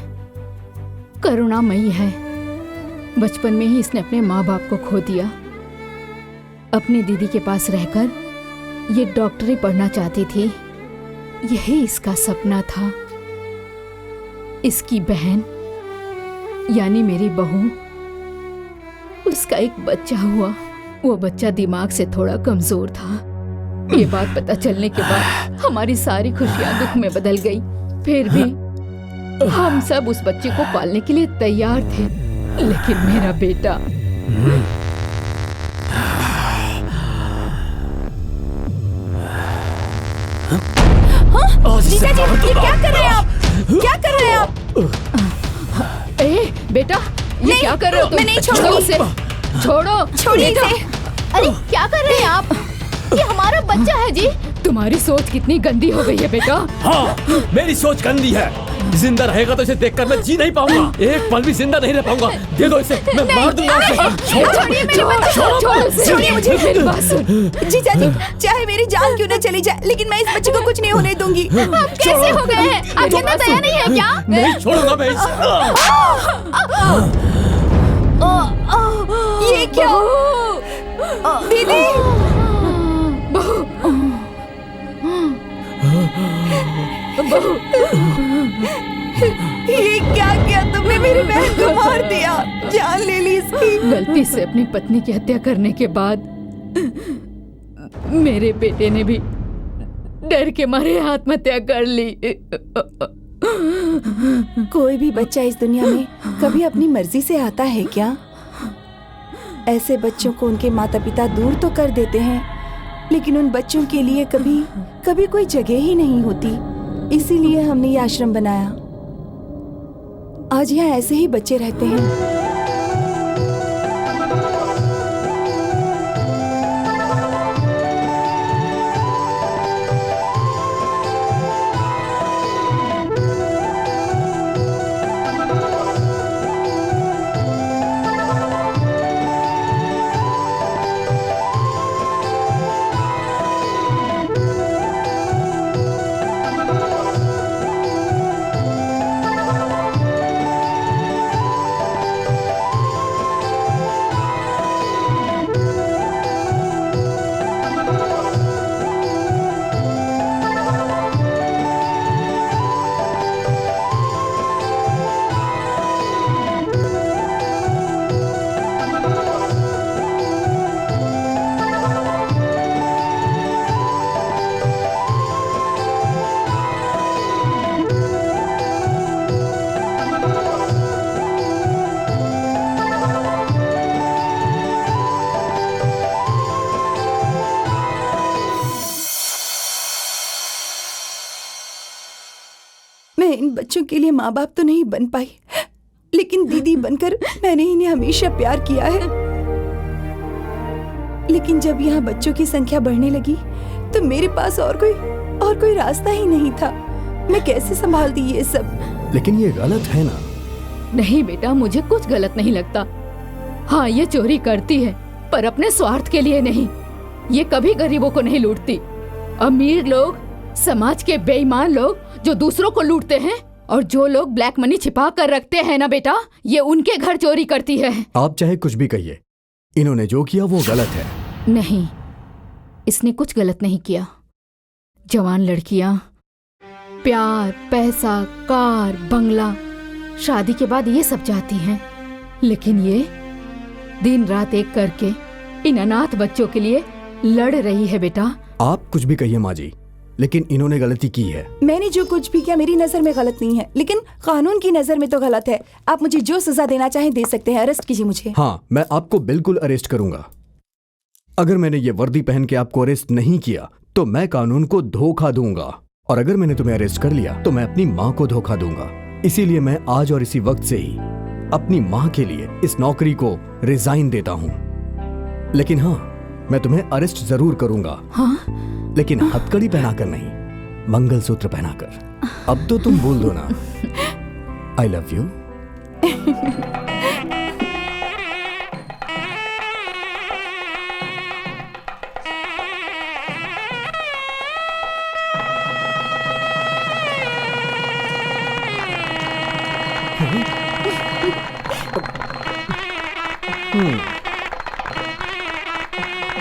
S2: करुणामयी है। बचपन में ही इसने अपने माँ बाप को खो दिया। अपनी दीदी के पास रहकर ये डॉक्टरी पढ़ना चाहती थी, यही इसका सपना था। इसकी बहन यानी मेरी बहू, उसका एक बच्चा हुआ। वो बच्चा दिमाग से थोड़ा कमजोर था। ये बात पता चलने के बाद हमारी सारी खुशियां दुख में बदल गई। फिर भी हम सब उस बच्चे को पालने के लिए तैयार थे, लेकिन मेरा बेटा
S7: जीजा जी, ये क्या कर रहे हैं आप? क्या कर रहे हैं आप?
S2: ए बेटा, ये क्या कर रहे हो तुम?
S7: मैं नहीं छोड़ूंगी
S2: उसे। छोड़ो,
S7: छोड़िए इसे।
S2: अरे क्या कर रहे हैं आप? ये हमारा बच्चा है जी। तुम्हारी सोच कितनी गंदी हो गई है बेटा।
S5: हाँ, मेरी सोच गंदी है। जिंदा रहेगा तो इसे देखकर मैं जी नहीं पाऊंगा, एक पल भी जिंदा नहीं रह पाऊंगा। दे दो इसे, मैं मार दूंगा इसे।
S7: छोड़िए मेरी बात, छोड़िए मुझे।
S2: मेरी बात सुन।
S7: जीजा जी, चाहे मेरी जान क्यों न चली जाए, लेकिन मैं इस बच्चे को कुछ नहीं होने दूंगी।
S2: आप कैसे हो गए हैं? आप जिंदा दया नहीं है क्या?
S5: नहीं छोड़ूंगा मैं इसे।
S7: ये क्या? दीदी, ये क्या किया तुमने? मेरी बहन को मार दिया, जान ले ली इसकी।
S2: गलती से अपनी पत्नी की हत्या करने के बाद मेरे बेटे ने भी डर के मारे आत्महत्या कर ली।
S7: कोई भी बच्चा इस दुनिया में कभी अपनी मर्जी से आता है क्या? ऐसे बच्चों को उनके माता पिता दूर तो कर देते हैं, लेकिन उन बच्चों के लिए कभी कोई जगह ही नहीं होती। इसीलिए हमने ये आश्रम बनाया। आज यहाँ ऐसे ही बच्चे रहते हैं। मैं इन बच्चों के लिए माँ बाप तो नहीं बन पाई, लेकिन दीदी बनकर मैंने इन्हें हमेशा प्यार किया है। लेकिन जब यहाँ बच्चों की संख्या बढ़ने लगी तो मेरे पास और कोई रास्ता ही नहीं था। मैं कैसे संभालती ये सब?
S8: लेकिन ये गलत है ना।
S2: नहीं बेटा, मुझे कुछ गलत नहीं लगता। हाँ, ये चोरी करती है पर अपने स्वार्थ के लिए नहीं। ये कभी गरीबों को नहीं लूटती। अमीर लोग, समाज के बेईमान लोग जो दूसरों को लूटते हैं, और जो लोग ब्लैक मनी छिपा कर रखते हैं ना बेटा, ये उनके घर चोरी करती है।
S8: आप चाहे कुछ भी कहिए, इन्होंने जो किया वो गलत है।
S2: नहीं, इसने कुछ गलत नहीं किया। जवान लड़कियां प्यार, पैसा, कार, बंगला, शादी के बाद ये सब चाहती हैं, लेकिन ये दिन रात एक करके इन अनाथ बच्चों के लिए लड़ रही है बेटा।
S8: आप कुछ भी कहिए माँ जी, लेकिन इन्होंने गलती की है।
S7: मैंने जो कुछ भी किया मेरी नजर में गलत नहीं है, लेकिन कानून की नजर में तो गलत है। आप मुझे जो सजा देना चाहें दे सकते हैं। अरेस्ट कीजिए मुझे।
S8: हाँ, मैं आपको बिल्कुल अरेस्ट करूंगा। अगर मैंने ये वर्दी पहन के आपको अरेस्ट नहीं किया तो मैं कानून को धोखा दूंगा, और अगर मैंने तुम्हें अरेस्ट कर लिया तो मैं अपनी माँ को धोखा दूंगा। इसीलिए मैं आज और इसी वक्त से ही अपनी माँ के लिए इस नौकरी को रिजाइन देता हूँ। लेकिन हाँ, मैं तुम्हें अरेस्ट जरूर करूंगा।
S2: हाँ?
S8: लेकिन हथकड़ी पहनाकर नहीं, मंगलसूत्र पहनाकर। अब तो तुम बोल दो ना, आई लव यू।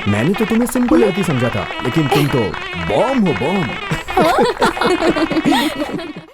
S8: मैंने तो तुम्हें सिंपल लड़की समझा था, लेकिन तुम तो बॉम्ब हो, बॉम्ब।